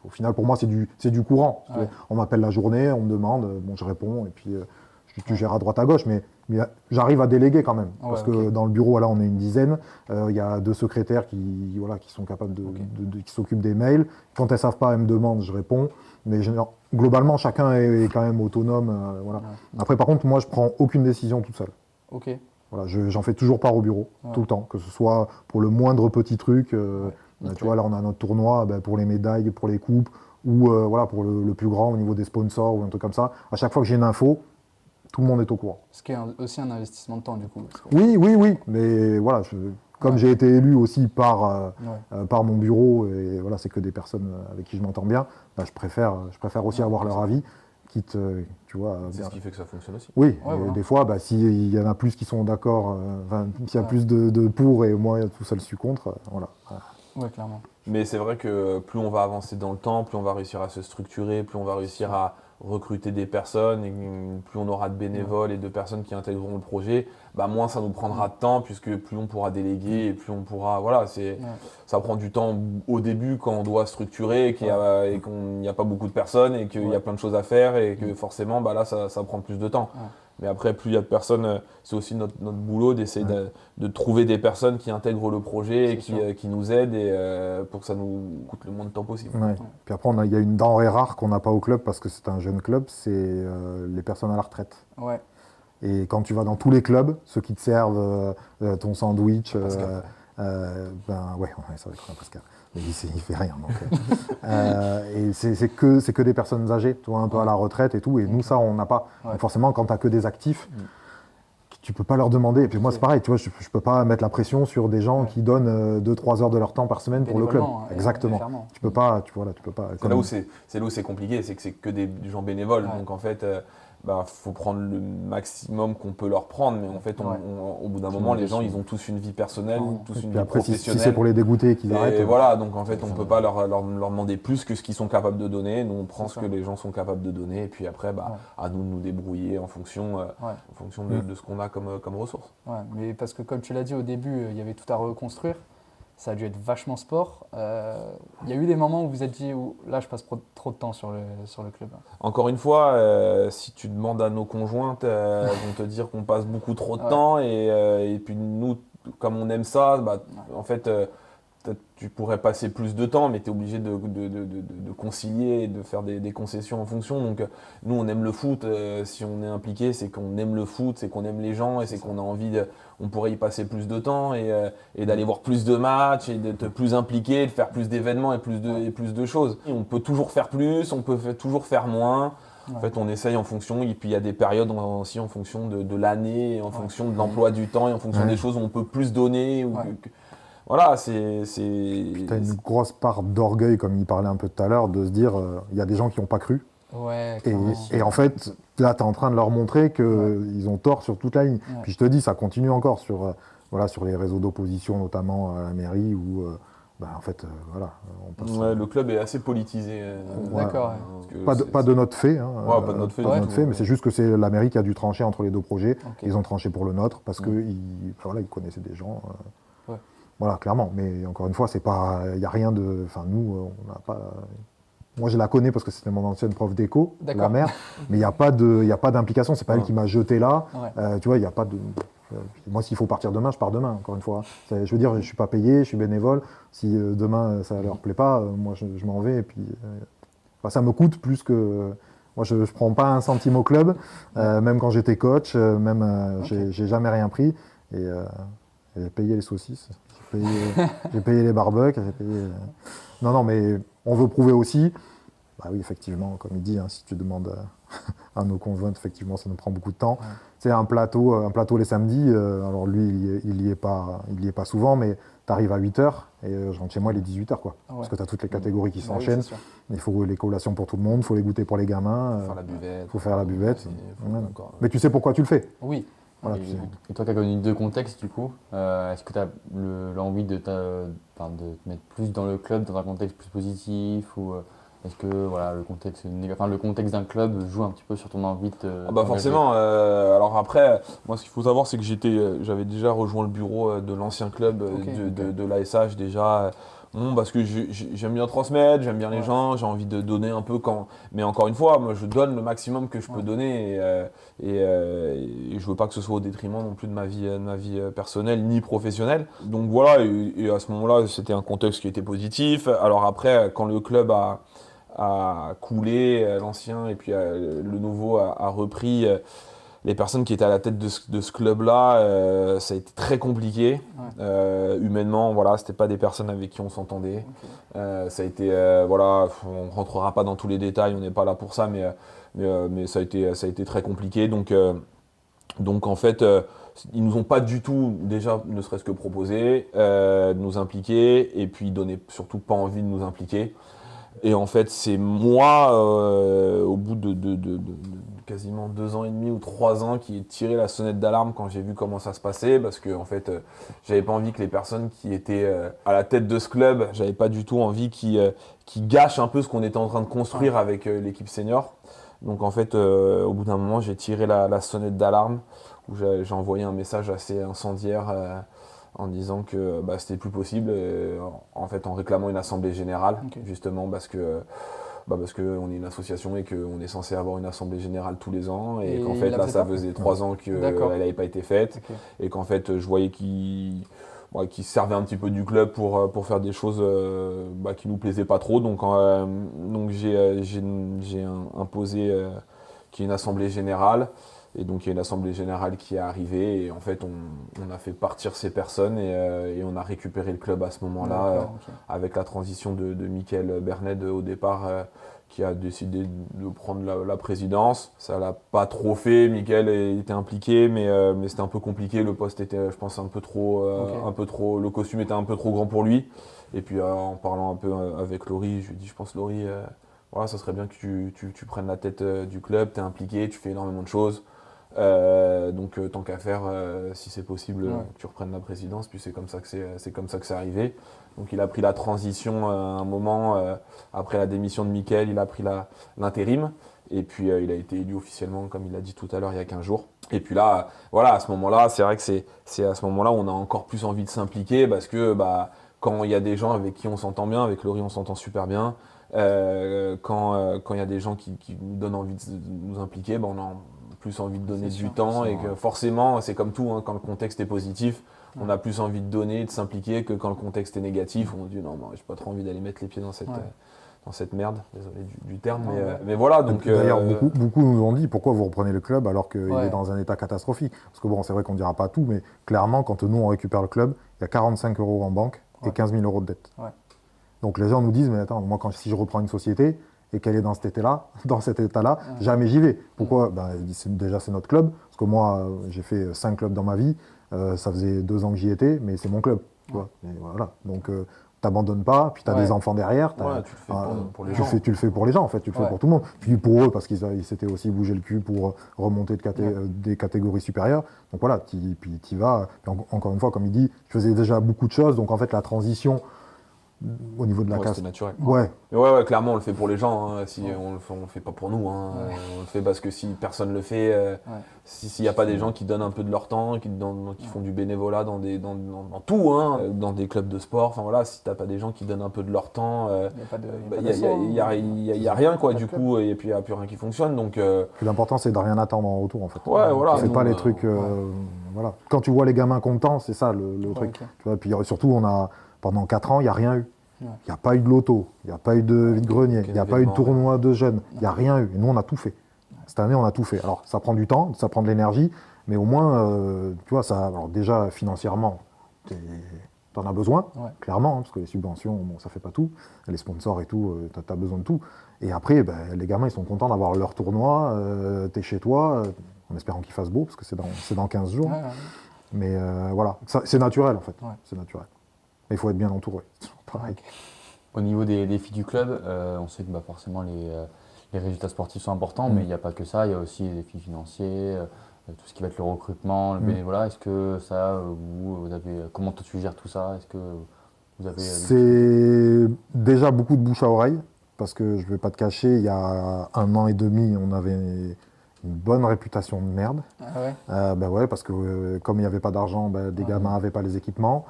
au final, pour moi, c'est du courant. Ouais. On m'appelle la journée, on me demande, bon, je réponds, et puis tu gères à droite à gauche, mais j'arrive à déléguer quand même. Ouais, Parce ok. que dans le bureau, là, on est une dizaine, il y a 2 secrétaires qui sont capables qui s'occupent des mails. Quand elles ne savent pas, elles me demandent, je réponds. Mais globalement, chacun est quand même autonome. Voilà. Ouais. Après, par contre, moi, je prends aucune décision toute seule. Ok. Voilà, j'en fais toujours part au bureau, Ouais. tout le temps, que ce soit pour le moindre petit truc. Ok. Tu vois, là, on a notre tournoi pour les médailles, pour les coupes, ou voilà, pour le plus grand au niveau des sponsors ou un truc comme ça. À chaque fois que j'ai une info, tout le monde est au courant. Ce qui est aussi un investissement de temps, du coup. parce que- Oui, mais voilà, comme Ouais. j'ai été élu aussi par Ouais. mon bureau, et voilà, c'est que des personnes avec qui je m'entends bien, je préfère aussi avoir leur avis, quitte, tu vois. C'est ce qui fait que ça fonctionne aussi. Oui, Ouais, et voilà. des fois, s'il y en a plus qui sont d'accord, s'il y a Ouais. plus de pour et moi tout seul suis contre, voilà. Ouais, clairement. Mais c'est vrai que plus on va avancer dans le temps, plus on va réussir à se structurer, plus on va réussir à recruter des personnes, et plus on aura de bénévoles et de personnes qui intégreront le projet, moins ça nous prendra de temps, puisque plus on pourra déléguer et plus on pourra... Voilà, ça prend du temps au début quand on doit structurer et qu'il n'y a pas beaucoup de personnes et qu'il y a plein de choses à faire et que forcément là ça prend plus de temps. Ouais. Mais après, plus il y a de personnes, c'est aussi notre boulot d'essayer de trouver des personnes qui intègrent le projet et qui nous aident pour que ça nous coûte le moins de temps possible. Ouais. Puis après, il y a une denrée rare qu'on n'a pas au club parce que c'est un jeune club, c'est les personnes à la retraite. Ouais. Et quand tu vas dans tous les clubs, ceux qui te servent ton sandwich, Pascal. ouais, c'est vrai qu'on a Pascal, mais il fait rien. Donc, et c'est que des personnes âgées, tu vois, un peu à la retraite et tout. Et nous, ça, on n'a pas. Ouais. Donc forcément, quand tu n'as que des actifs, tu peux pas leur demander. Et puis moi, Ok. c'est pareil, tu vois, je peux pas mettre la pression sur des gens Ouais. qui donnent 2-3 heures de leur temps par semaine pour le club. Bénévolement, Exactement. clairement. Tu peux pas, tu peux pas. C'est comme- là où c'est compliqué, c'est que c'est que des gens bénévoles. Ouais. Donc en fait, faut prendre le maximum qu'on peut leur prendre. Mais en fait, Ouais. au bout d'un C'est moment, une les gens, question. ils ont tous une vie personnelle, Ouais. tous Et une puis vie après, si professionnelle. c'est pour les dégoûter qu'ils Et arrêtent. voilà, donc en fait, Ça on peut va. pas leur demander plus que ce qu'ils sont capables de donner. Nous, on prend C'est ce ça. que les gens sont capables de donner. Et puis après, Ouais. à nous de nous débrouiller en fonction de ce qu'on a comme ressources. Ouais, mais parce que comme tu l'as dit au début, il y avait tout à reconstruire. Ça a dû être vachement sport. Il y a eu des moments où vous vous êtes dit, là, je passe trop de temps sur le club. Encore une fois, si tu demandes à nos conjointes, elles vont te dire qu'on passe beaucoup trop de Ouais. temps et puis nous, comme on aime ça, en fait, peut-être tu pourrais passer plus de temps, mais tu es obligé de concilier et de faire des concessions en fonction. Donc nous, on aime le foot. Si on est impliqué, c'est qu'on aime le foot, c'est qu'on aime les gens et c'est qu'on a envie on pourrait y passer plus de temps et d'aller voir plus de matchs et d'être plus impliqué, de faire plus d'événements et plus de choses. Et on peut toujours faire plus, on peut toujours faire moins. En Ouais. fait, on essaye en fonction, et puis il y a des périodes aussi en fonction de l'année, et en fonction de l'emploi du temps, et en fonction Ouais. des choses où on peut plus donner. Ouais. Voilà, Tu as une grosse part d'orgueil, comme il parlait un peu tout à l'heure, de se dire, il y a des gens qui n'ont pas cru. Ouais, Et, clairement. et en fait, là, tu es en train de leur montrer qu'ils ont tort sur toute la ligne. Ouais. Puis je te dis, ça continue encore sur les réseaux d'opposition, notamment à la mairie, où, en fait, on passe. Ouais, le club est assez politisé. D'accord, ouais. parce que Pas de notre fait. Hein, Ouais, pas de notre fait pas du de notre tout, fait, ouais. mais c'est juste que c'est la mairie qui a dû trancher entre les deux projets. Ok. Ils ont tranché pour le nôtre parce Mm. qu'ils connaissaient des gens. Ouais. Voilà, clairement. Mais encore une fois, c'est pas, il n'y a rien de. Enfin, nous, on n'a pas. Moi, je la connais parce que c'était mon ancienne prof d'éco, D'accord. la mère. Mais il n'y a pas d'implication. C'est pas elle Ouais. qui m'a jeté là. Ouais. Tu vois, il n'y a pas de. Moi, s'il faut partir demain, je pars demain, encore une fois. Je veux dire, je ne suis pas payé, je suis bénévole. Si demain, ça ne leur plaît pas, moi, je m'en vais. Et puis, ça me coûte plus que. Moi, je ne prends pas un centime au club, même quand j'étais coach, Ok. j'ai jamais rien pris. Et j'ai payé les saucisses, j'ai payé les barbecues, j'ai payé. Non, mais on veut prouver aussi. Bah oui, effectivement, comme il dit, hein, si tu demandes à nos conjointes, effectivement, ça nous prend beaucoup de temps. Ouais. C'est un plateau les samedis. Alors lui, il y est pas souvent, mais tu arrives à 8h et je rentre chez moi, il est 18h, quoi. Ouais. Parce que tu as toutes les catégories qui Bah oui, s'enchaînent. c'est sûr. Il faut les collations pour tout le monde, il faut les goûter pour les gamins. Faut faire la buvette. faut faire la buvette. Faut Ouais. encore- Mais tu sais pourquoi tu le fais. Oui. Voilà, Et, tu sais. et toi qui as connu deux contextes, du coup, est-ce que tu as l'envie de te mettre plus dans le club, dans un contexte plus positif ou est-ce que voilà, le contexte d'un club joue un petit peu sur ton envie de t'engager? Forcément. Alors après, moi ce qu'il faut savoir c'est que j'avais déjà rejoint le bureau de l'ancien club de l'ASH déjà. Parce que j'aime bien transmettre, j'aime bien les Ouais. gens, j'ai envie de donner un peu Mais encore une fois, moi je donne le maximum que je peux Ouais. donner et je veux pas que ce soit au détriment non plus de ma vie personnelle ni professionnelle. Donc voilà, et à ce moment-là c'était un contexte qui était positif. Alors après, quand le club a coulé, l'ancien et puis le nouveau a repris. Les personnes qui étaient à la tête de ce club-là, ça a été très compliqué. Humainement, voilà, c'était pas des personnes avec qui on s'entendait. Ça a été, voilà, on rentrera pas dans tous les détails, on n'est pas là pour ça, mais ça a été très compliqué. Donc en fait, ils nous ont pas du tout, déjà, ne serait-ce que proposé, de nous impliquer, et puis ils donnaient surtout pas envie de nous impliquer. Et en fait, c'est moi, au bout de quasiment 2 ans et demi ou 3 ans, qui ai tiré la sonnette d'alarme quand j'ai vu comment ça se passait, parce que en fait, j'avais pas envie que les personnes qui étaient à la tête de ce club, j'avais pas du tout envie qu'ils gâchent un peu ce qu'on était en train de construire avec l'équipe senior. Donc en fait, au bout d'un moment, j'ai tiré la sonnette d'alarme, où j'ai envoyé un message assez incendiaire en disant que c'était plus possible, en fait en réclamant une assemblée générale, justement parce que on est une association et qu'on est censé avoir une assemblée générale tous les ans et qu'en fait là ça faisait 3 ans qu'elle n'avait pas été faite et qu'en fait je voyais qu'il servait un petit peu du club pour faire des choses qui nous plaisaient pas trop, donc j'ai imposé qu'il y ait une assemblée générale. Et donc il y a une assemblée générale qui est arrivée et en fait on a fait partir ces personnes et on a récupéré le club à ce moment-là avec la transition de Mickaël Bernet au départ qui a décidé de prendre la présidence. Ça l'a pas trop fait. Mickaël était impliqué, mais c'était un peu compliqué. Le poste était, je pense, un peu trop, le costume était un peu trop grand pour lui. Et puis en parlant un peu avec Laurie, je lui ai dit, je pense Laurie, voilà, ça serait bien que tu prennes la tête du club. T'es impliqué, tu fais énormément de choses. Donc tant qu'à faire, si c'est possible, que tu reprennes la présidence. Puis c'est comme ça que c'est arrivé. Donc il a pris la transition à un moment, après la démission de Mickaël, il a pris l'intérim. Et puis il a été élu officiellement, comme il l'a dit tout à l'heure, il y a 15 jours. Et puis là, voilà, à ce moment-là, c'est vrai que c'est à ce moment-là où on a encore plus envie de s'impliquer parce que quand il y a des gens avec qui on s'entend bien, avec Laurie on s'entend super bien, quand il y a des gens qui nous donnent envie de nous impliquer, on a plus envie de donner du temps et que forcément, c'est comme tout, hein, quand le contexte est positif, on a plus envie de donner, de s'impliquer que quand le contexte est négatif, on dit non, j'ai pas trop envie d'aller mettre les pieds dans cette merde, désolé du terme, mais voilà. Donc, d'ailleurs, beaucoup nous ont dit pourquoi vous reprenez le club alors qu'il est dans un état catastrophique. Parce que bon, c'est vrai qu'on ne dira pas tout, mais clairement, quand nous on récupère le club, il y a 45 € en banque et 15 000 € de dette. Ouais. Donc les gens nous disent, mais attends, moi si je reprends une société et qu'elle est dans cet état-là, jamais j'y vais. Pourquoi déjà c'est notre club, parce que moi j'ai fait 5 clubs dans ma vie, ça faisait 2 ans que j'y étais, mais c'est mon club. Tu vois. Et voilà. Donc t'abandonnes pas, puis t'as des enfants derrière. Tu le fais pour les gens. Tu le fais pour les gens, en fait, tu le fais pour tout le monde. Puis pour eux, parce qu'ils s'étaient aussi bougé le cul pour remonter des catégories supérieures. Donc voilà, puis t'y vas. Puis encore une fois, comme il dit, je faisais déjà beaucoup de choses, donc en fait la transition au niveau de la casse. C'est naturel. Ouais. Ouais, clairement, on le fait pour les gens. Hein. Si on le fait pas pour nous. Hein. On le fait parce que si personne le fait, s'il n'y a pas des gens qui donnent un peu de leur temps, qui font du bénévolat dans tout, hein, dans des clubs de sport. Enfin voilà, si t'as pas des gens qui donnent un peu de leur temps, il y a rien quoi. Du coup, et puis il y a plus rien qui fonctionne. Donc. Puis l'important c'est de rien attendre en retour en fait. Ouais, voilà. C'est pas les trucs. Voilà. Quand tu vois les gamins contents, c'est ça le truc. Okay. Tu vois, puis surtout pendant 4 ans, il n'y a rien eu. Il n'y a pas eu de loto, il n'y a pas eu de vide-grenier, il n'y a pas eu de tournoi de jeunes, il n'y a rien eu. Et nous, on a tout fait. Cette année, on a tout fait. Alors, ça prend du temps, ça prend de l'énergie, mais au moins, tu vois, alors déjà, financièrement, tu en as besoin, clairement, hein, parce que les subventions, ça ne fait pas tout. Les sponsors et tout, tu as besoin de tout. Et après, les gamins, ils sont contents d'avoir leur tournoi, tu es chez toi, en espérant qu'il fasse beau, parce que c'est dans 15 jours. Mais voilà, c'est naturel, en fait. C'est naturel. Il faut être bien entouré. Pareil. Au niveau des défis du club, on sait que forcément les résultats sportifs sont importants, mais il n'y a pas que ça, il y a aussi les défis financiers, tout ce qui va être le recrutement, le bénévolat. Est-ce que ça, vous avez, comment tu gères tout ça? Est-ce que vous avez C'est déjà beaucoup de bouche à oreille, parce que je ne vais pas te cacher, il y a 1 an et demi, on avait une bonne réputation de merde. Ah ouais ouais, parce que comme il n'y avait pas d'argent, des gamins n'avaient pas les équipements.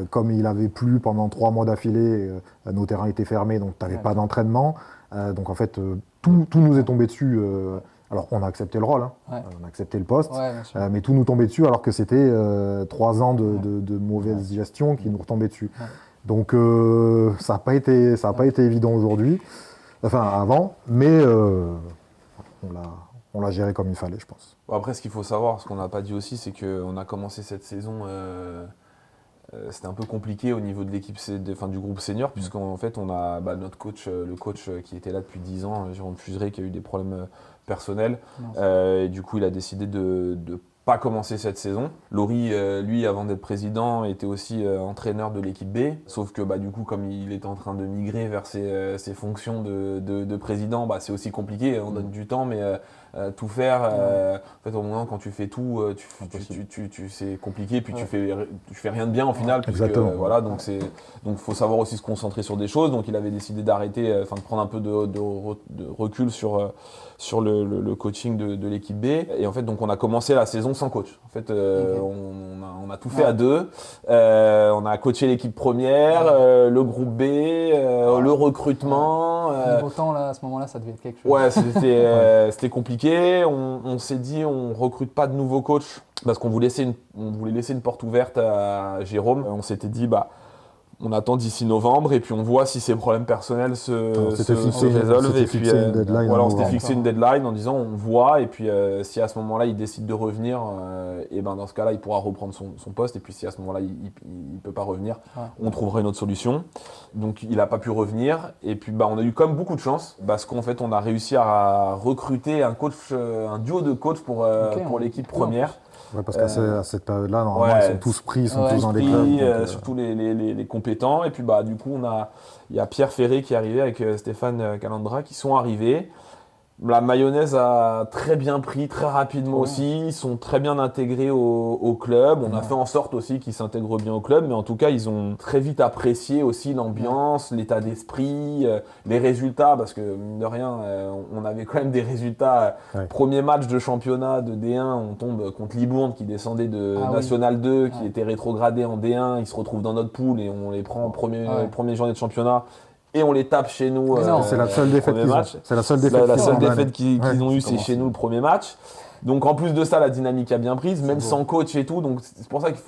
Comme il avait plu pendant 3 mois d'affilée, nos terrains étaient fermés, donc tu n'avais pas d'entraînement. Donc en fait, tout nous est tombé dessus. Alors on a accepté le rôle, hein. On a accepté le poste, mais tout nous tombait dessus alors que c'était 3 ans de mauvaise gestion qui nous retombaient dessus. Donc ça n'a pas été évident aujourd'hui, enfin avant, mais on l'a géré comme il fallait, je pense. Bon, après, ce qu'il faut savoir, ce qu'on n'a pas dit aussi, c'est qu'on a commencé cette saison, c'était un peu compliqué au niveau de l'équipe, du groupe senior, puisqu'en fait, on a notre coach, le coach qui était là depuis 10 ans, Jérôme Fuseret, qui a eu des problèmes personnels. Et du coup, il a décidé de pas commencer cette saison. Laurie, lui, avant d'être président, était aussi entraîneur de l'équipe B. Sauf que du coup, comme il est en train de migrer vers ses fonctions de président, c'est aussi compliqué. On donne du temps, mais tout faire, en fait, au moment quand tu fais tout, c'est compliqué. Puis tu fais rien de bien au final. Exactement. Voilà, donc faut savoir aussi se concentrer sur des choses. Donc il avait décidé d'arrêter, de prendre un peu de recul sur le coaching de l'équipe B. Et en fait, donc on a commencé la saison sans coach. En fait, on a tout fait à 2. On a coaché l'équipe première, le groupe B, le recrutement. Niveau temps, là, à ce moment-là, ça devait être quelque chose. Ouais, c'était compliqué. On s'est dit, on recrute pas de nouveaux coachs parce qu'on voulait laisser une porte ouverte à Jérôme. On s'était dit, On attend d'ici novembre et puis on voit si ces problèmes personnels se résolvent. C'était Et puis fixé une deadline. voilà, on en s'était novembre. fixé une deadline en disant on voit et puis si à ce moment-là il décide de revenir, et ben dans ce cas-là il pourra reprendre son poste et puis si à ce moment-là il peut pas revenir, on trouvera une autre solution. Donc il a pas pu revenir et puis on a eu quand même beaucoup de chance parce qu'en fait on a réussi à recruter un coach, un duo de coachs pour l'équipe première. Ouais, parce qu'à cette période-là, normalement, Ouais, ils sont tous pris, ils sont ouais, tous dans des clubs. donc, surtout les compétents. Et puis du coup, il y a Pierre Ferré qui est arrivé avec Stéphane Calandra qui sont arrivés. La mayonnaise a très bien pris, très rapidement aussi. Ils sont très bien intégrés au club. On a fait en sorte aussi qu'ils s'intègrent bien au club. Mais en tout cas, ils ont très vite apprécié aussi l'ambiance, l'état d'esprit, les résultats. Parce que, mine de rien, on avait quand même des résultats. Ouais. Premier match de championnat de D1, on tombe contre Libourne qui descendait de National 2, qui était rétrogradé en D1. Ils se retrouvent dans notre poule et on les prend en première journée de championnat. Et on les tape chez nous. c'est la seule défaite premier qu'ils ont. match. C'est la seule défaite La qu'ils seule ont. défaite qu'ils ont eue, c'est commence. chez nous le premier match. Donc en plus de ça, la dynamique a bien prise, même sans coach et tout. Donc c'est pour ça qu'il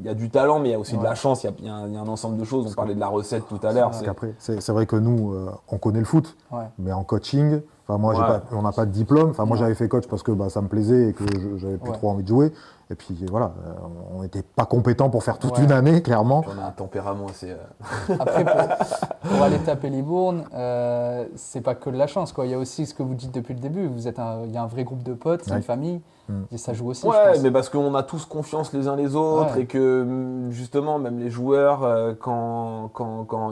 y a du talent, mais il y a aussi de la chance. Il y a un ensemble de choses. On parlait de la recette tout à l'heure. Parce qu'après, c'est vrai que nous, on connaît le foot, mais en coaching, moi, on n'a pas de diplôme. Moi, j'avais fait coach parce que ça me plaisait et que j'avais plus trop envie de jouer. Et puis voilà, on n'était pas compétent pour faire toute une année, clairement. On a un tempérament assez. Après, pour aller taper Libourne, c'est pas que de la chance, quoi. Il y a aussi ce que vous dites depuis le début. Il y a un vrai groupe de potes, c'est une famille. Et ça joue aussi. Ouais, je pense. mais parce qu'on a tous confiance les uns les autres et que justement, même les joueurs, quand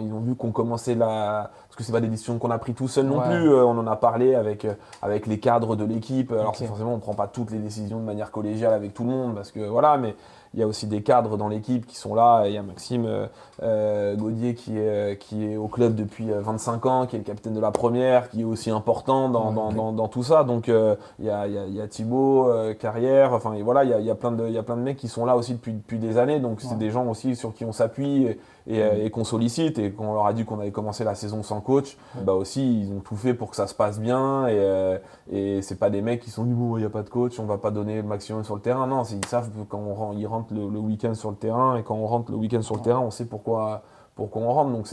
ils ont vu qu'on commençait parce que c'est pas des décisions qu'on a prises tout seul non plus, on en a parlé avec les cadres de l'équipe. Alors forcément, on prend pas toutes les décisions de manière collégiale avec tout le monde parce que voilà, mais il y a aussi des cadres dans l'équipe qui sont là. Il y a Maxime Gaudier qui est au club depuis 25 ans, qui est le capitaine de la première, qui est aussi important dans tout ça. Donc il y a Thibaut, Carrière, enfin et voilà, il y a plein de mecs qui sont là aussi depuis des années. Donc c'est des gens aussi sur qui on s'appuie et qu'on sollicite. Et quand on leur a dit qu'on avait commencé la saison sans coach, aussi ils ont tout fait pour que ça se passe bien. Et c'est pas des mecs qui sont dit bon il y a pas de coach, on va pas donner le maximum sur le terrain. Non, ils savent que quand ils rentrent le week-end sur le terrain et quand on rentre le week-end sur le terrain, on sait pourquoi on rentre. Donc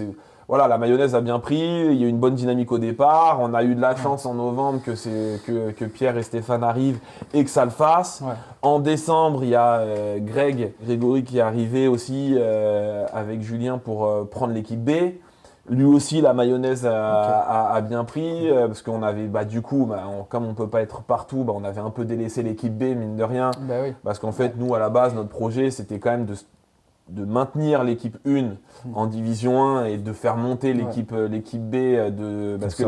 voilà, la mayonnaise a bien pris, il y a eu une bonne dynamique au départ, on a eu de la chance en novembre que Pierre et Stéphane arrivent et que ça le fasse. En décembre, il y a Grégory qui est arrivé aussi avec Julien pour prendre l'équipe B. Lui aussi, la mayonnaise a bien pris parce qu'on avait, comme on peut pas être partout, on avait un peu délaissé l'équipe B, mine de rien. Parce qu'en fait, nous, à la base, notre projet, c'était quand même de maintenir l'équipe 1 en division 1 et de faire monter l'équipe B parce que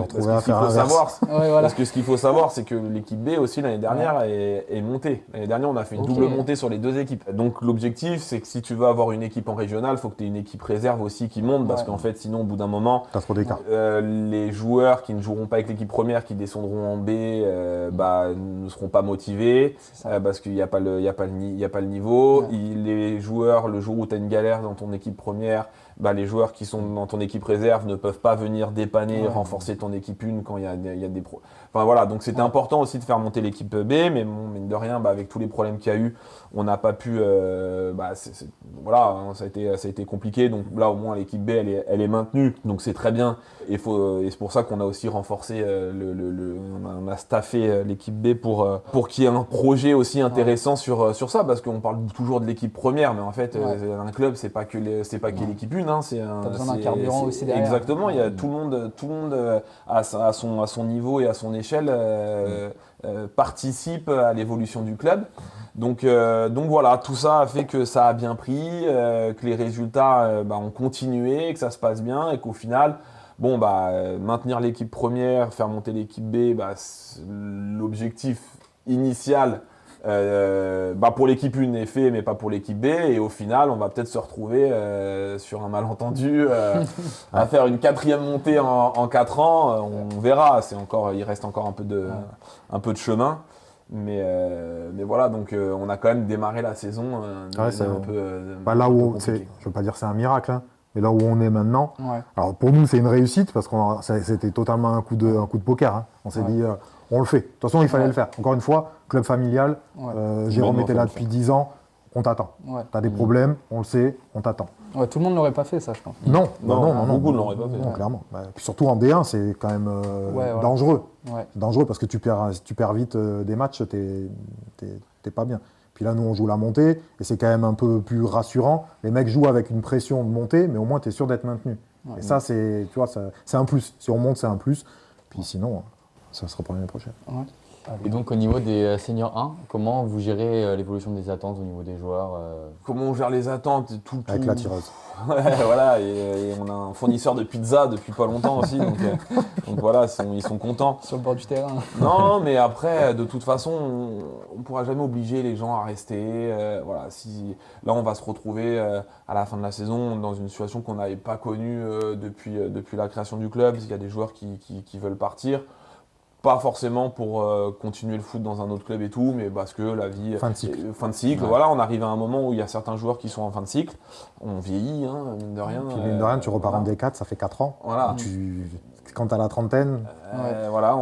ce qu'il faut savoir c'est que l'équipe B aussi l'année dernière est montée. L'année dernière on a fait une double montée sur les deux équipes. Donc l'objectif c'est que si tu veux avoir une équipe en régional, il faut que tu aies une équipe réserve aussi qui monte parce qu'en fait sinon au bout d'un moment t'as trop d'écart. Les joueurs qui ne joueront pas avec l'équipe première, qui descendront en B ne seront pas motivés parce qu'il n'y a pas le niveau. Les joueurs, le jour où tu as une galère dans ton équipe première, les joueurs qui sont dans ton équipe réserve ne peuvent pas venir dépanner, renforcer ton équipe 1 quand il y a des pros. Enfin voilà, donc c'était important aussi de faire monter l'équipe B, mais mine de rien, avec tous les problèmes qu'il y a eu, on n'a pas pu. Ça a été compliqué. Donc là, au moins, l'équipe B, elle est maintenue. Donc c'est très bien. Et c'est pour ça qu'on a aussi renforcé, on a staffé l'équipe B pour qu'il y ait un projet aussi intéressant sur ça, parce qu'on parle toujours de l'équipe première, mais en fait, un club, c'est pas que l'équipe 1. Hein, t'as besoin d'un carburant aussi derrière. Exactement. Il y a tout le monde à son niveau et à son échelle participe à l'évolution du club. Donc voilà, tout ça a fait que ça a bien pris, que les résultats ont continué, que ça se passe bien et qu'au final, maintenir l'équipe première, faire monter l'équipe B, l'objectif initial pour l'équipe 1 est fait, mais pas pour l'équipe B. Et au final, on va peut-être se retrouver sur un malentendu à faire une 4e montée en 4 ans. On verra. Il reste encore un peu de chemin. Mais voilà, donc on a quand même démarré la saison un peu. Là où je veux pas dire c'est un miracle, hein, mais là où on est maintenant. Alors pour nous, c'est une réussite parce que c'était totalement un coup de poker. Hein. On s'est dit, on le fait. De toute façon, il fallait le faire. Encore une fois, club familial. Jérôme était là depuis 10 ans. on t'attend. Ouais. Tu as des problèmes, on le sait, on t'attend. Ouais, tout le monde n'aurait pas fait ça, je pense. Non, beaucoup ne l'auraient pas fait. Non, clairement. Puis surtout en D1, c'est quand même voilà. dangereux. Ouais. Dangereux parce que tu perds vite des matchs, t'es pas bien. Puis là, nous, on joue la montée et c'est quand même un peu plus rassurant. Les mecs jouent avec une pression de montée, mais au moins, tu es sûr d'être maintenu. Ouais. Et ça, c'est un plus. Si on monte, c'est un plus. Puis sinon, ça sera pour l'année prochaine. Ouais. Et donc au niveau des seniors 1, comment vous gérez l'évolution des attentes au niveau des joueurs Comment on gère les attentes tout. Avec la tireuse. Ouais, voilà, et on a un fournisseur de pizza depuis pas longtemps aussi, donc voilà, ils sont contents. Sur le bord du terrain. Non, mais après, de toute façon, on ne pourra jamais obliger les gens à rester. Voilà, là, on va se retrouver à la fin de la saison dans une situation qu'on n'avait pas connue depuis la création du club. Il y a des joueurs qui veulent partir. Pas forcément pour continuer le foot dans un autre club et tout, mais parce que la vie... Fin de cycle. Fin de cycle, Ouais. voilà, on arrive à un moment où il y a certains joueurs qui sont en fin de cycle. On vieillit, hein, mine de rien. Puis mine de rien, tu repars en voilà. D4, ça fait 4 ans. Voilà. Quand tu as la trentaine, Voilà,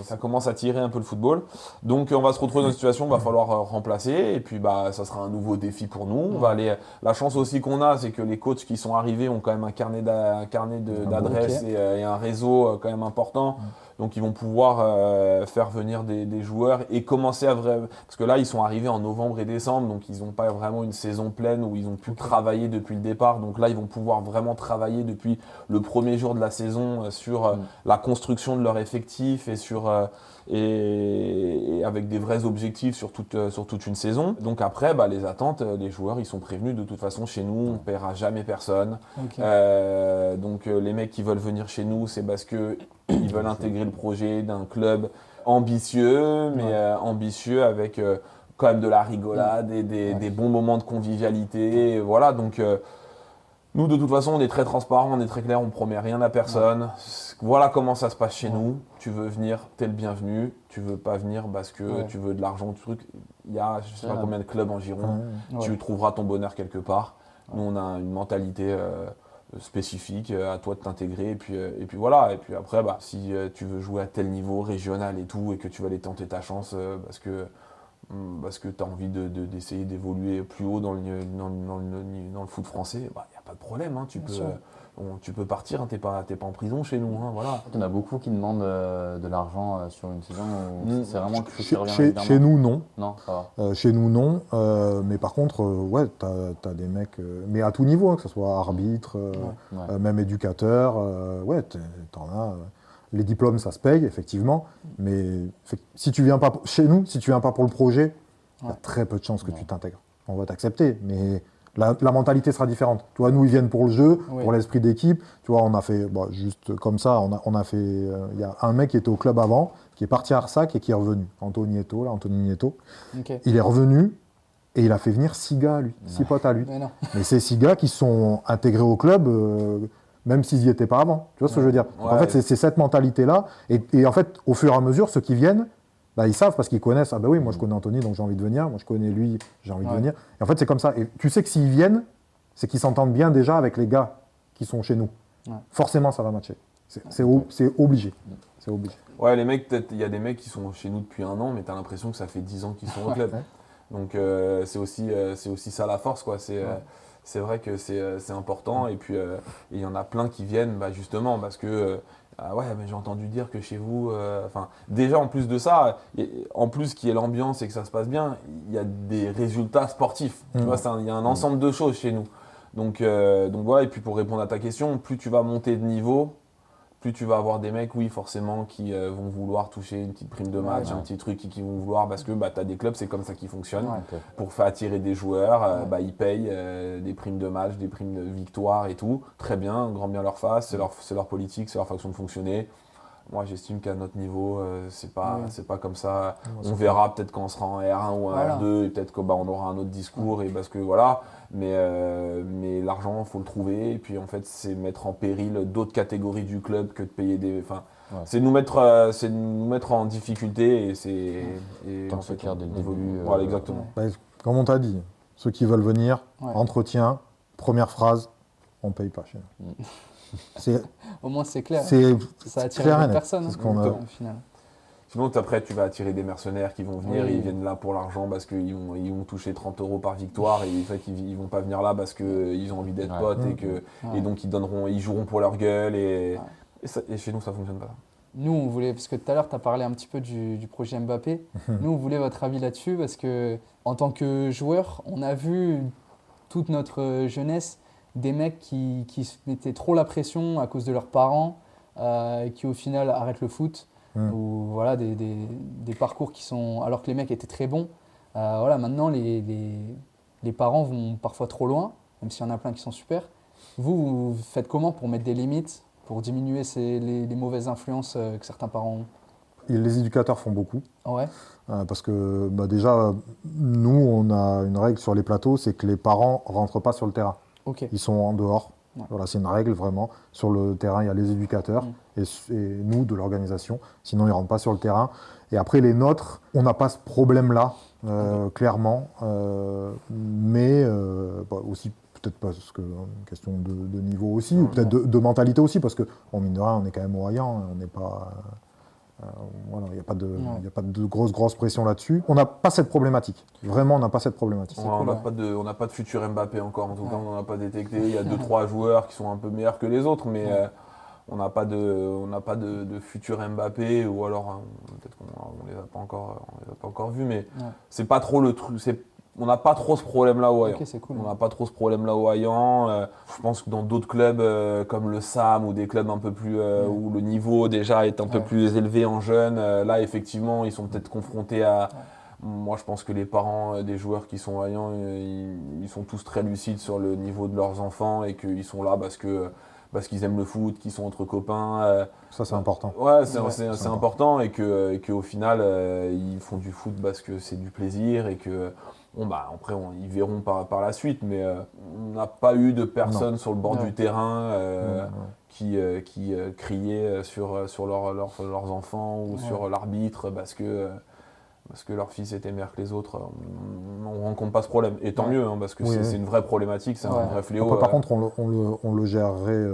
ça commence à tirer un peu le football. Donc on va se retrouver dans une situation où il va falloir remplacer. Et puis ça sera un nouveau défi pour nous. On va aller, la chance aussi qu'on a, c'est que les coachs qui sont arrivés ont quand même un carnet d'adresses et un réseau quand même important. Donc ils vont pouvoir faire venir des joueurs et commencer parce que là ils sont arrivés en novembre et décembre, donc ils n'ont pas vraiment une saison pleine où ils ont pu travailler depuis le départ. Donc là ils vont pouvoir vraiment travailler depuis le premier jour de la saison sur la construction de leur effectif et avec des vrais objectifs sur toute une saison. Donc après les attentes, les joueurs ils sont prévenus de toute façon chez nous on ne paiera jamais personne. Ok. Donc les mecs qui veulent venir chez nous c'est parce que ils veulent intégrer le projet d'un club ambitieux, mais ambitieux avec quand même de la rigolade et des bons moments de convivialité. Et voilà, donc nous de toute façon on est très transparent, on est très clair, on promet rien à personne. Voilà comment ça se passe chez nous. Tu veux venir, t'es le bienvenu. Tu veux pas venir parce que tu veux de l'argent, truc. Il y a je sais pas combien de clubs en Gironde. Tu trouveras ton bonheur quelque part. Nous on a une mentalité spécifique, à toi de t'intégrer et puis voilà. Et puis après si tu veux jouer à tel niveau régional et tout et que tu vas aller tenter ta chance parce que tu as envie d'essayer d'évoluer plus haut dans le foot français, il n'y a pas de problème, hein, tu peux partir, hein, t'es pas en prison chez nous, hein, voilà. Il y en a beaucoup qui demandent de l'argent sur une saison. C'est vraiment quelque chose qui revient chez régulièrement. nous, non. Non, ça va. Chez nous, non. Mais par contre, t'as des mecs, mais à tout niveau, hein, que ce soit arbitre, même éducateur, t'en as. Les diplômes, ça se paye, effectivement. Mais si tu viens pas chez nous, si tu viens pas pour le projet, il y a très peu de chances que tu t'intègres. On va t'accepter, mais la mentalité sera différente. Tu vois, nous, ils viennent pour le jeu, pour l'esprit d'équipe. Tu vois, on a fait, juste comme ça, on a fait. Il y a un mec qui était au club avant, qui est parti à Arsac et qui est revenu. Anthony Nieto. Okay. Il est revenu et il a fait venir 6 gars, lui, 6 potes à lui. Mais c'est 6 gars qui sont intégrés au club. Même s'ils n'y étaient pas avant. Tu vois ce que je veux dire? Donc, en fait, c'est cette mentalité-là. Et en fait, au fur et à mesure, ceux qui viennent, ils savent parce qu'ils connaissent. Ah ben oui, moi je connais Anthony, donc j'ai envie de venir. Moi je connais lui, j'ai envie de venir. Et en fait, c'est comme ça. Et tu sais que s'ils viennent, c'est qu'ils s'entendent bien déjà avec les gars qui sont chez nous. Forcément, ça va matcher. C'est obligé. C'est obligé. Ouais, les mecs, peut-être, il y a des mecs qui sont chez nous depuis 1 an, mais tu as l'impression que ça fait 10 ans qu'ils sont au club. Donc c'est aussi ça la force, quoi. C'est vrai que c'est important et puis il y en a plein qui viennent justement parce que mais j'ai entendu dire que chez vous, déjà en plus de ça, en plus qu'il y ait l'ambiance et que ça se passe bien, il y a des résultats sportifs. Tu vois, il y a un ensemble de choses chez nous. Donc voilà, et puis pour répondre à ta question, plus tu vas monter de niveau, plus tu vas avoir des mecs, oui, forcément, qui vont vouloir toucher une petite prime de match, un petit truc, qui vont vouloir, parce que tu as des clubs, c'est comme ça qu'ils fonctionnent. Pour faire attirer des joueurs, ils payent des primes de match, des primes de victoire et tout. Très bien, grand bien leur face, c'est leur politique, c'est leur façon de fonctionner. Moi, j'estime qu'à notre niveau, c'est pas comme ça. On verra peut-être quand on sera en R1 ou en R2, et peut-être qu'on aura un autre discours, et parce que voilà. Mais l'argent, il faut le trouver. Et puis, en fait, c'est mettre en péril d'autres catégories du club que de payer des. C'est nous mettre en difficulté et c'est. Tant que c'est clair dès le début. Voilà, exactement. Comme on t'a dit, ceux qui veulent venir, entretien, première phrase, on paye pas chez nous. Au moins, c'est clair. C'est ça attire clair et les net. personnes C'est ce qu'on a. au final. Sinon, après, tu vas attirer des mercenaires qui vont venir, Oui. et ils viennent là pour l'argent parce qu'ils vont toucher 30 € par victoire et en fait, ils vont pas venir là parce qu'ils ont envie d'être Ouais. potes Ouais. et donc ils joueront pour leur gueule et, Ouais. et chez nous, ça fonctionne pas. Nous, on voulait, parce que tout à l'heure, tu as parlé un petit peu du projet Mbappé. Nous, on voulait votre avis là-dessus parce que, en tant que joueur, on a vu toute notre jeunesse des mecs qui se mettaient trop la pression à cause de leurs parents, qui au final arrêtent le foot, ou voilà, des parcours qui sont. Alors que les mecs étaient très bons. Voilà, maintenant, les parents vont parfois trop loin, même s'il y en a plein qui sont super. Vous faites comment pour mettre des limites, pour diminuer les mauvaises influences que certains parents ont? Et les éducateurs font beaucoup. Ouais, Parce que déjà, nous, on a une règle sur les plateaux, c'est que les parents ne rentrent pas sur le terrain. ok. Ils sont en dehors. Ouais. Voilà, c'est une règle vraiment. Sur le terrain, il y a les éducateurs et nous de l'organisation. Sinon, ils ne rentrent pas sur le terrain. Et après, les nôtres, on n'a pas ce problème-là, clairement. Mais aussi, peut-être parce que une question de niveau aussi, ou peut-être de mentalité aussi, parce qu'on mine de rien, on est quand même au Hayan, on n'est pas. Voilà, il n'y a pas de grosse pression là-dessus. On n'a pas cette problématique. Vraiment, on n'a pas cette problématique. On cool, n'a ouais. pas de futur Mbappé encore, en tout cas, on n'en a pas détecté. Il y a 2-3 joueurs qui sont un peu meilleurs que les autres, mais on n'a pas de futur Mbappé, ou alors peut-être qu'on ne les a pas encore vus, mais c'est pas trop le truc. On n'a pas trop ce problème-là au Hayan. Ok, c'est cool. On n'a pas trop ce problème-là au Hayan. Je pense que dans d'autres clubs comme le SAM ou des clubs un peu plus où le niveau déjà est un peu plus élevé en jeunes, là effectivement ils sont peut-être confrontés à. Moi je pense que les parents des joueurs qui sont au Hayan, ils sont tous très lucides sur le niveau de leurs enfants et qu'ils sont là parce qu'ils aiment le foot, qu'ils sont entre copains. Ça, c'est important. Ouais, c'est important et qu'au final ils font du foot parce que c'est du plaisir et que. Bon, bah, après, ils verront par la suite, mais on n'a pas eu de personne sur le bord du terrain qui criait sur leurs enfants ou sur l'arbitre parce que leur fils était meilleur que les autres. On ne rencontre pas ce problème. Et tant mieux, hein, parce que c'est une vraie problématique, c'est un vrai fléau. Après, par contre, on le gérerait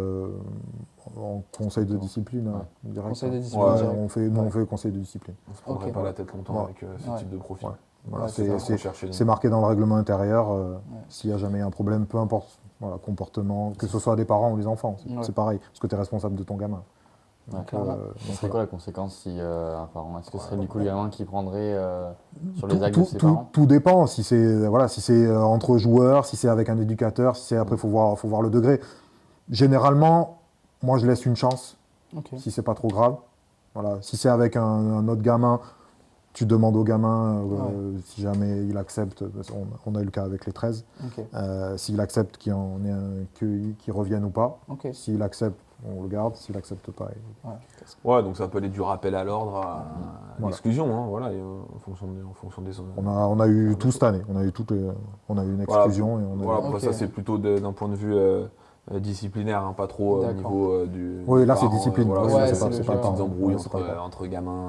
en conseil de discipline. Direct, Conseil de discipline, Ouais, direct. on fait conseil de discipline. On ne se prendrait pas la tête longtemps avec ce type de profil. Voilà, Ouais, c'est marqué dans le règlement intérieur. S'il n'y a jamais un problème, peu importe, voilà, comportement, que ce soit des parents ou des enfants, c'est pareil, parce que tu es responsable de ton gamin. Donc, ce serait quoi la conséquence si un parent, est-ce que ce serait du coup le gamin qui prendrait sur les actes de ses parents? Tout dépend, si c'est entre joueurs, si c'est avec un éducateur, si c'est après, faut voir le degré. Généralement, moi je laisse une chance, si c'est pas trop grave. Voilà. Si c'est avec un autre gamin, tu demandes au gamin si jamais il accepte, on a eu le cas avec les 13, s'il accepte qu'il revienne ou pas. S'il accepte, on le garde, s'il accepte pas. Ouais, donc ça peut aller du rappel à l'ordre à l'exclusion, hein, voilà, et en fonction des zones. On a eu tout cette année, on a eu une exclusion. Après ça c'est plutôt d'un point de vue disciplinaire, hein, pas trop au niveau du. Oui, là parent, c'est discipline. c'est pas des le petites embrouilles parent. entre gamins.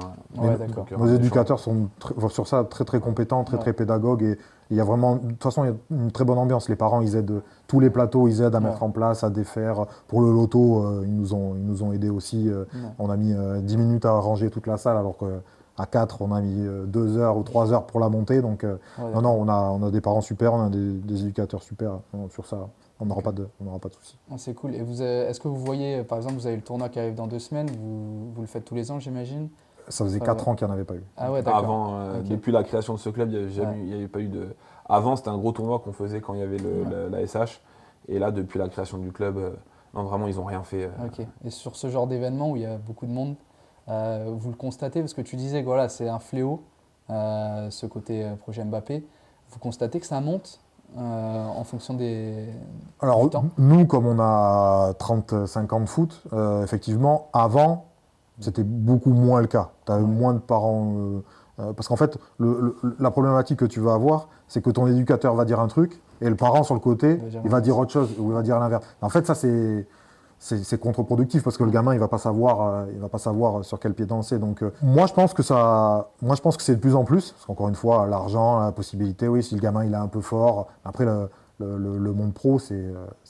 Nos éducateurs sont sur ça très compétents, très pédagogues et il y a vraiment, de toute façon, il y a une très bonne ambiance. Les parents, ils aident tous les plateaux, ils aident à mettre en place, à défaire. Pour le loto, ils nous ont aidés aussi. On a mis 10 minutes à ranger toute la salle alors qu'à 4, on a mis 2 heures ou 3 heures pour la monter. Donc, on a des parents super, on a des éducateurs super sur ça. On n'aura pas de soucis. C'est cool. Et est-ce que vous voyez, par exemple, vous avez le tournoi qui arrive dans 2 semaines, vous le faites tous les ans, j'imagine? Ça faisait 4 ans qu'il n'y en avait pas eu. Ah ouais, d'accord. Avant, depuis la création de ce club, il n'y avait pas eu de. Avant, c'était un gros tournoi qu'on faisait quand il y avait la SH. Et là, depuis la création du club, non, vraiment, ils n'ont rien fait. Ok. Et sur ce genre d'événement où il y a beaucoup de monde, vous le constatez, parce que tu disais que voilà, c'est un fléau, ce côté projet Mbappé. Vous constatez que ça monte en fonction du temps? Nous, comme on a 35 ans de foot, effectivement, avant, c'était beaucoup moins le cas. Tu as moins de parents. Parce qu'en fait, la problématique que tu vas avoir, c'est que ton éducateur va dire un truc et le parent, sur le côté, il va dire autre chose ou il va dire l'inverse. En fait, ça, c'est contre-productif parce que le gamin, il va pas savoir sur quel pied danser. Donc, moi, je pense que c'est de plus en plus. Parce qu'encore une fois, l'argent, la possibilité, oui, si le gamin, il est un peu fort. Après, le monde pro, c'est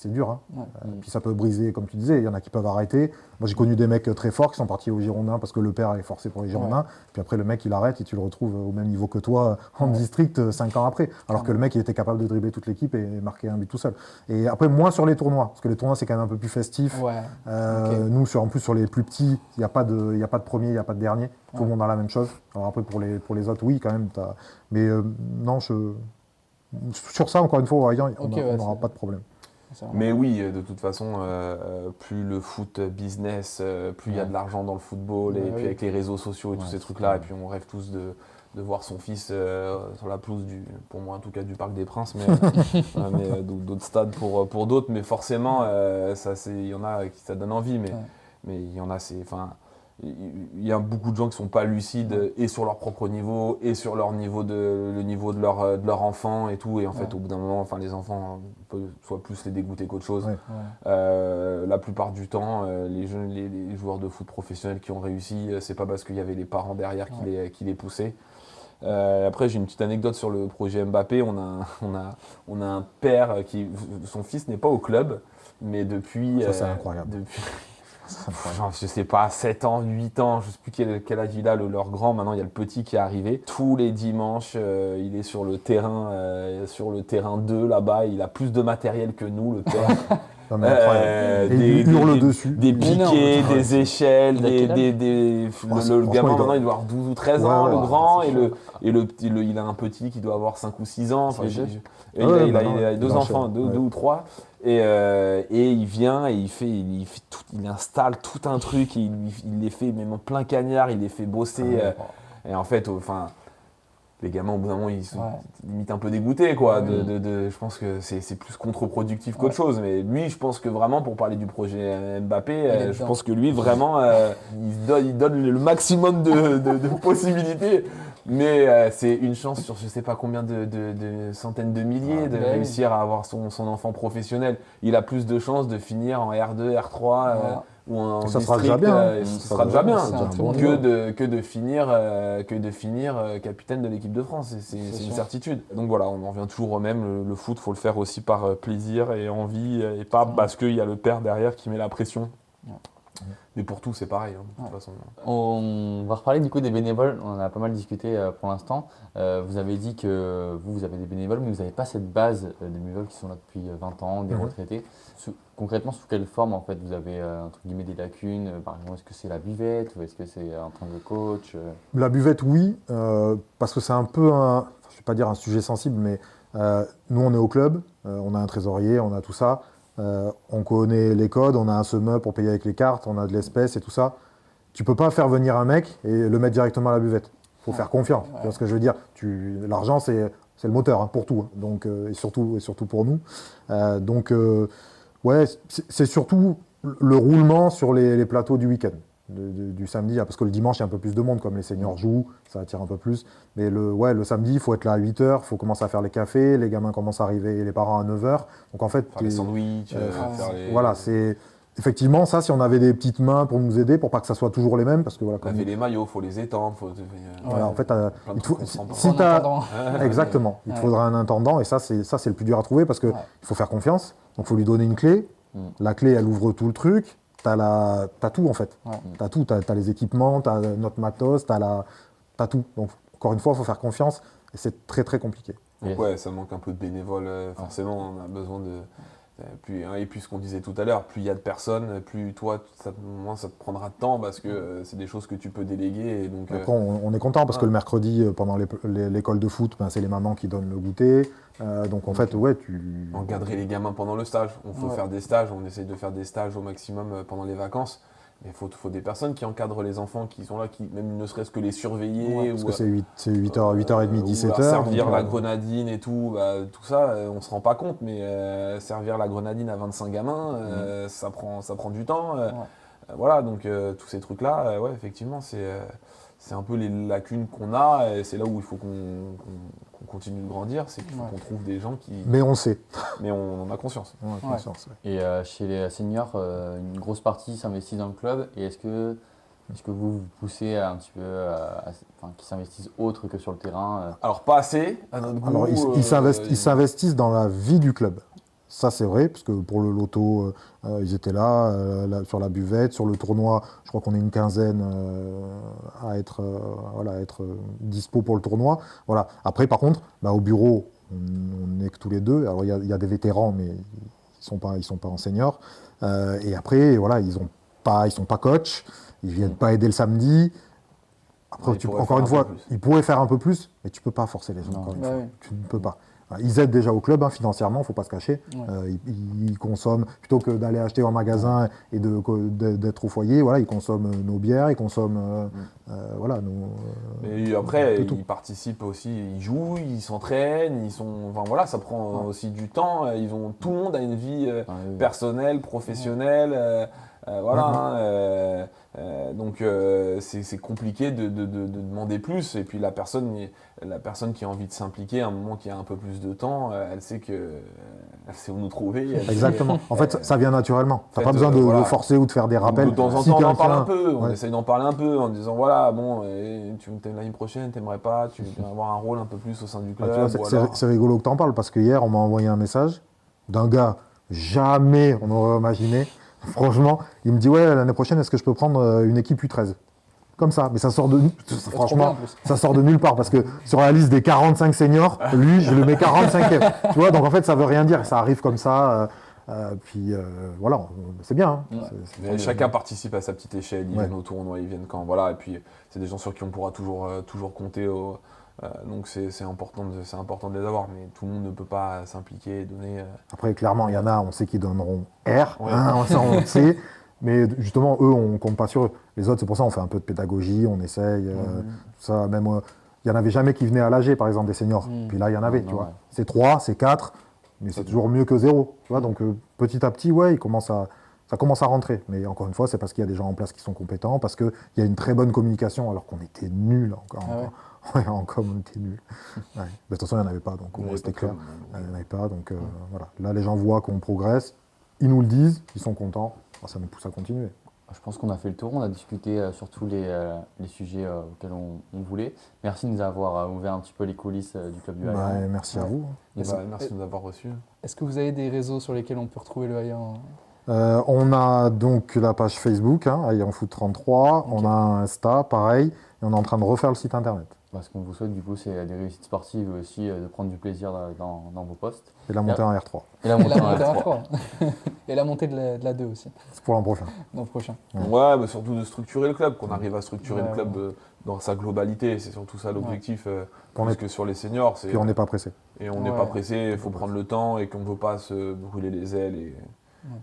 dur. Hein. Ouais. Puis ça peut briser, comme tu disais, il y en a qui peuvent arrêter. Moi, j'ai connu des mecs très forts qui sont partis aux Girondins parce que le père est forcé pour les Girondins. Ouais. Puis après, le mec, il arrête et tu le retrouves au même niveau que toi en Ouais. district 5 ans après. Alors que le mec, il était capable de dribbler toute l'équipe et marquer un but tout seul. Et après, moins sur les tournois, parce que les tournois, c'est quand même un peu plus festif. Ouais. Nous, en plus, sur les plus petits, il n'y a pas de premier, il n'y a pas de dernier. Tout le monde a la même chose. Alors après, pour les autres, oui, quand même. Mais non, sur ça, encore une fois, on n'aura pas de problème. C'est vrai. Mais oui, de toute façon, plus le foot business, plus il y a de l'argent dans le football, et Ouais, puis oui. avec les réseaux sociaux et tous Ouais, ces c'est trucs-là, vrai. et puis on rêve tous de voir son fils sur la pelouse pour moi en tout cas du Parc des Princes, mais, d'autres stades pour d'autres, mais forcément, il y en a qui ça donne envie, Ouais. mais il y en a, il y a beaucoup de gens qui sont pas lucides et sur leur propre niveau et sur leur niveau le niveau de leur enfant et tout, et en fait Ouais. au bout d'un moment, enfin les enfants, on peut soit plus les dégoûter qu'autre chose. Ouais. La plupart du temps, les joueurs de foot professionnels qui ont réussi, c'est pas parce qu'il y avait les parents derrière qui les poussaient. Après, j'ai une petite anecdote sur le projet Mbappé. On a un père son fils n'est pas au club, mais depuis, Ça, c'est incroyable. depuis genre, je sais pas, 7 ans, 8 ans, je sais plus quel âge il a, leur grand, maintenant il y a le petit qui est arrivé. Tous les dimanches, il est sur le terrain 2 là-bas, il a plus de matériel que nous, le père. Non, mais incroyable. Et il hurle dessus. Des piquets, non, des échelles, Il a quel âge le franchement, gamin il doit- maintenant il doit avoir 12 ou 13 Ouais, ans, ouais, le ouais, grand, c'est et chaud. le petit, il a un petit qui doit avoir 5 ou 6 ans. Enfin, C'est jeune. et Ah ouais, il maintenant, a il deux enchaîne, enfants, deux ouais. ou trois. Et il vient et il installe tout un truc, il les fait même en plein cagnard, il les fait bosser. Et en fait, enfin, les gamins au bout d'un moment ils sont Ouais. limite un peu dégoûtés quoi. Ouais. Je pense que c'est plus contre-productif qu'autre chose. Mais lui, je pense que vraiment pour parler du projet Mbappé, est je dedans. pense que lui vraiment il donne le maximum de possibilités. Mais c'est une chance sur je sais pas combien de centaines de milliers de bah oui. réussir à avoir son enfant professionnel. Il a plus de chances de finir en R2, R3 Voilà. ou en Et ça sera district, déjà bien, hein. ce sera déjà bien. C'est un très bon bon niveau. Que de finir capitaine de l'équipe de France, c'est une sûr. certitude. Donc voilà, on en revient toujours au même, le foot, faut le faire aussi par plaisir et envie, et pas parce qu'il y a le père derrière qui met la pression. Ouais. Mais pour tout, c'est pareil, hein, de toute Ouais. façon. On va reparler du coup des bénévoles, on en a pas mal discuté pour l'instant. Vous avez dit que vous avez des bénévoles, mais vous n'avez pas cette base des bénévoles qui sont là depuis 20 ans, des retraités. Concrètement, sous quelle forme en fait vous avez entre guillemets des lacunes? Par exemple, est-ce que c'est la buvette ou est-ce que c'est en tant que coach? La buvette, oui, parce que c'est un peu je ne vais pas dire un sujet sensible, mais nous, on est au club, on a un trésorier, on a tout ça, on connaît les codes, on a un SME pour payer avec les cartes, on a de l'espèce et tout ça. Tu peux pas faire venir un mec et le mettre directement à la buvette. Il faut faire confiance. Tu vois ce que je veux dire? L'argent, c'est le moteur pour tout, hein. Donc, et surtout pour nous. Ouais, c'est surtout le roulement sur les plateaux du week-end. Du samedi, parce que le dimanche, il y a un peu plus de monde, comme les seniors jouent, ça attire un peu plus. Mais le samedi, il faut être là à 8h, il faut commencer à faire les cafés, les gamins commencent à arriver, et les parents à 9h. Donc en fait, Faire les sandwichs, faire les... voilà, c'est... Effectivement, ça, si on avait des petites mains pour nous aider, pour pas que ça soit toujours les mêmes, parce que voilà, comme Laver les maillots, faut les étendre, voilà, en fait, plein de il trucs faut, qu'on se rend pas si En t'as- attendant. exactement, il te faudra un intendant, et ça, c'est le plus dur à trouver, parce que Ouais. il faut faire confiance, donc il faut lui donner une clé. La clé, elle ouvre tout le truc. T'as tout en fait. Ouais. T'as tout. T'as les équipements, t'as notre matos, t'as tout. Donc encore une fois, il faut faire confiance et c'est très très compliqué. Donc ouais, ça manque un peu de bénévoles, forcément, on a besoin de... et puis ce qu'on disait tout à l'heure, plus il y a de personnes, plus toi, moins ça te prendra de temps parce que c'est des choses que tu peux déléguer. Et donc, Après, on est content parce que le mercredi, pendant l'école de foot, ben, c'est les mamans qui donnent le goûter. Donc en fait, ouais, encadrer les gamins pendant le stage. On faut faire des stages, on essaye de faire des stages au maximum pendant les vacances. Mais il faut des personnes qui encadrent les enfants, qui sont là, qui même ne serait-ce que les surveiller. parce ou, que c'est 8h, 8h30, ou 17h. leur servir la grenadine et tout, tout ça, on se rend pas compte, mais servir la grenadine à 25 gamins, ça prend du temps. Voilà, donc tous ces trucs-là, ouais, effectivement, c'est un peu les lacunes qu'on a, et c'est là où il faut qu'on continue de grandir, c'est qu'il faut qu'on trouve des gens qui... Mais on sait. Mais on en a conscience. On a conscience, ouais. Et chez les seniors, une grosse partie s'investit dans le club. Et est-ce que Est-ce que vous poussez un petit peu qu'ils s'investissent autre que sur le terrain Alors pas assez, à notre goût. Alors, ils s'investissent dans la vie du club. Ça, c'est vrai, parce que pour le loto, ils étaient là, sur la buvette. Sur le tournoi, je crois qu'on est une quinzaine à être dispo pour le tournoi. Voilà. Après, par contre, au bureau, on n'est que tous les deux. Alors, il y a des vétérans, mais ils sont pas en senior. Et après, voilà, ils sont pas coachs. Ils viennent pas aider le samedi. Après, encore une fois, ils pourraient faire un peu plus, mais tu peux pas forcer les gens. Tu ne peux pas. Ils aident déjà au club financièrement, il ne faut pas se cacher. Ouais. Ils consomment, plutôt que d'aller acheter en magasin et d'être au foyer, voilà, ils consomment nos bières, ils consomment Et après, ils participent aussi, ils jouent, ils s'entraînent, ça prend aussi du temps. Tout le monde a une vie personnelle, professionnelle. Donc c'est compliqué de demander plus. Et puis la personne qui a envie de s'impliquer, à un moment qui a un peu plus de temps, elle sait où nous trouver. Exactement. En fait, ça vient naturellement. Tu n'as pas besoin de forcer ou de faire des rappels. De temps en temps, on en parle un peu. On essaye d'en parler un peu en disant voilà, bon, l'année prochaine, t'aimerais pas, tu veux avoir un rôle un peu plus au sein du club. C'est rigolo que tu en parles parce que hier, on m'a envoyé un message d'un gars, jamais on aurait imaginé. Franchement, il me dit ouais, l'année prochaine, est-ce que je peux prendre une équipe U13 ? Comme ça, mais ça sort de ça sort de nulle part parce que sur la liste des 45 seniors, lui, je le mets 45e. Tu vois, donc en fait, ça veut rien dire, ça arrive comme ça. Voilà, c'est bien. Mais chacun participe à sa petite échelle, ils viennent au tournoi, ils viennent quand, voilà, et puis c'est des gens sur qui on pourra toujours compter. Donc c'est important de les avoir, mais tout le monde ne peut pas s'impliquer et donner. Après, clairement, il y en a, on sait qu'ils donneront R, ça on le sait, mais justement, eux, on compte pas sur eux. Les autres, c'est pour ça on fait un peu de pédagogie, on essaye, tout ça. Même, il n'y en avait jamais qui venaient à l'AG, par exemple, des seniors. Puis là, il y en avait, tu vois. C'est 3, c'est 4, mais c'est toujours mieux que 0. Tu vois, donc petit à petit, ça commence à rentrer. Mais encore une fois, c'est parce qu'il y a des gens en place qui sont compétents, parce qu'il y a une très bonne communication, alors qu'on était nuls encore. En com, on était nuls. De toute façon, il n'y en avait pas, donc c'était clair. Il n'y en avait pas, donc voilà. Là, les gens voient qu'on progresse, ils nous le disent, ils sont contents, ça nous pousse à continuer. Je pense qu'on a fait le tour, on a discuté sur tous les sujets auxquels on voulait. Merci de nous avoir ouvert un petit peu les coulisses du club du Hayan. Merci à vous. Merci de nous avoir reçus. Est-ce que vous avez des réseaux sur lesquels on peut retrouver le Hayan ? On a donc la page Facebook, Hayan Foot 33, on a un Insta, pareil, et on est en train de refaire le site internet. Ce qu'on vous souhaite, du coup, c'est des réussites sportives aussi, de prendre du plaisir dans vos postes. Et la montée en R3. Et la montée en R3. Et la montée de la 2 aussi. C'est pour l'an prochain. Ouais, mais surtout de structurer le club, qu'on arrive à structurer le club dans sa globalité. C'est surtout ça l'objectif, plus que sur les seniors. Puis on n'est pas pressé. Et on n'est pas pressé, il faut prendre le temps et qu'on ne veut pas se brûler les ailes.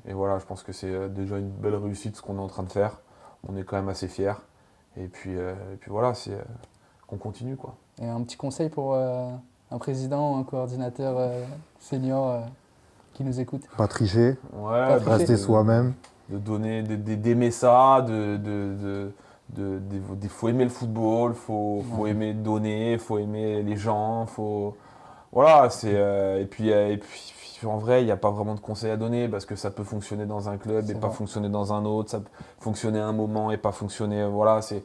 Et voilà, je pense que c'est déjà une belle réussite ce qu'on est en train de faire. On est quand même assez fiers. Et puis voilà, c'est qu'on continue, quoi. Et un petit conseil pour un président ou un coordinateur senior qui nous écoute ? Pas tricher, rester soi-même. D'aimer ça, faut aimer le football, faut aimer donner, faut aimer les gens, voilà, et puis en vrai, il n'y a pas vraiment de conseils à donner parce que ça peut fonctionner dans un club et pas fonctionner dans un autre, ça peut fonctionner à un moment et pas fonctionner, voilà, c'est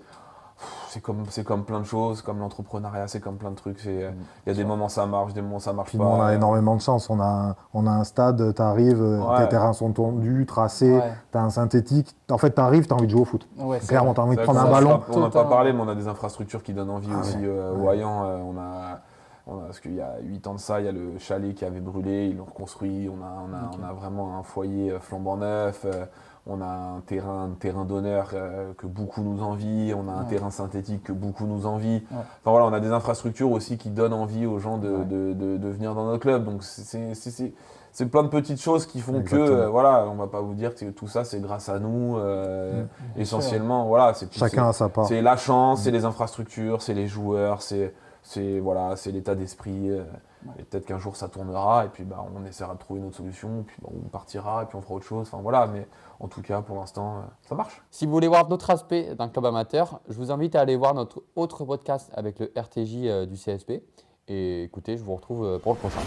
comme plein de choses, comme l'entrepreneuriat, c'est comme plein de trucs. Il y a des moments ça marche, des moments ça marche pas. Nous, on a énormément de chance. On a un stade, tu arrives, tes terrains sont tendus, tracés, tu as un synthétique. En fait, tu arrive, tu as envie de jouer au foot. Clairement, tu as envie de prendre un ballon. On n'a pas parlé, mais on a des infrastructures qui donnent envie aussi au Hayan. Parce qu'il y a 8 ans de ça, il y a le chalet qui avait brûlé, ils l'ont reconstruit. On a vraiment un foyer flambant neuf. On a un terrain d'honneur que beaucoup nous envient, on a un terrain synthétique que beaucoup nous envient. Enfin voilà, on a des infrastructures aussi qui donnent envie aux gens de venir dans notre club. Donc c'est plein de petites choses qui font que, voilà, on ne va pas vous dire que tout ça c'est grâce à nous. Essentiellement, voilà, chacun a sa part. C'est la chance, c'est les infrastructures, c'est les joueurs, c'est l'état d'esprit. Et peut-être qu'un jour ça tournera et puis on essaiera de trouver une autre solution, puis on partira et puis on fera autre chose. Enfin voilà, mais en tout cas pour l'instant ça marche. Si vous voulez voir d'autres aspects d'un club amateur, je vous invite à aller voir notre autre podcast avec le RTJ du CSP. Et écoutez, je vous retrouve pour le prochain.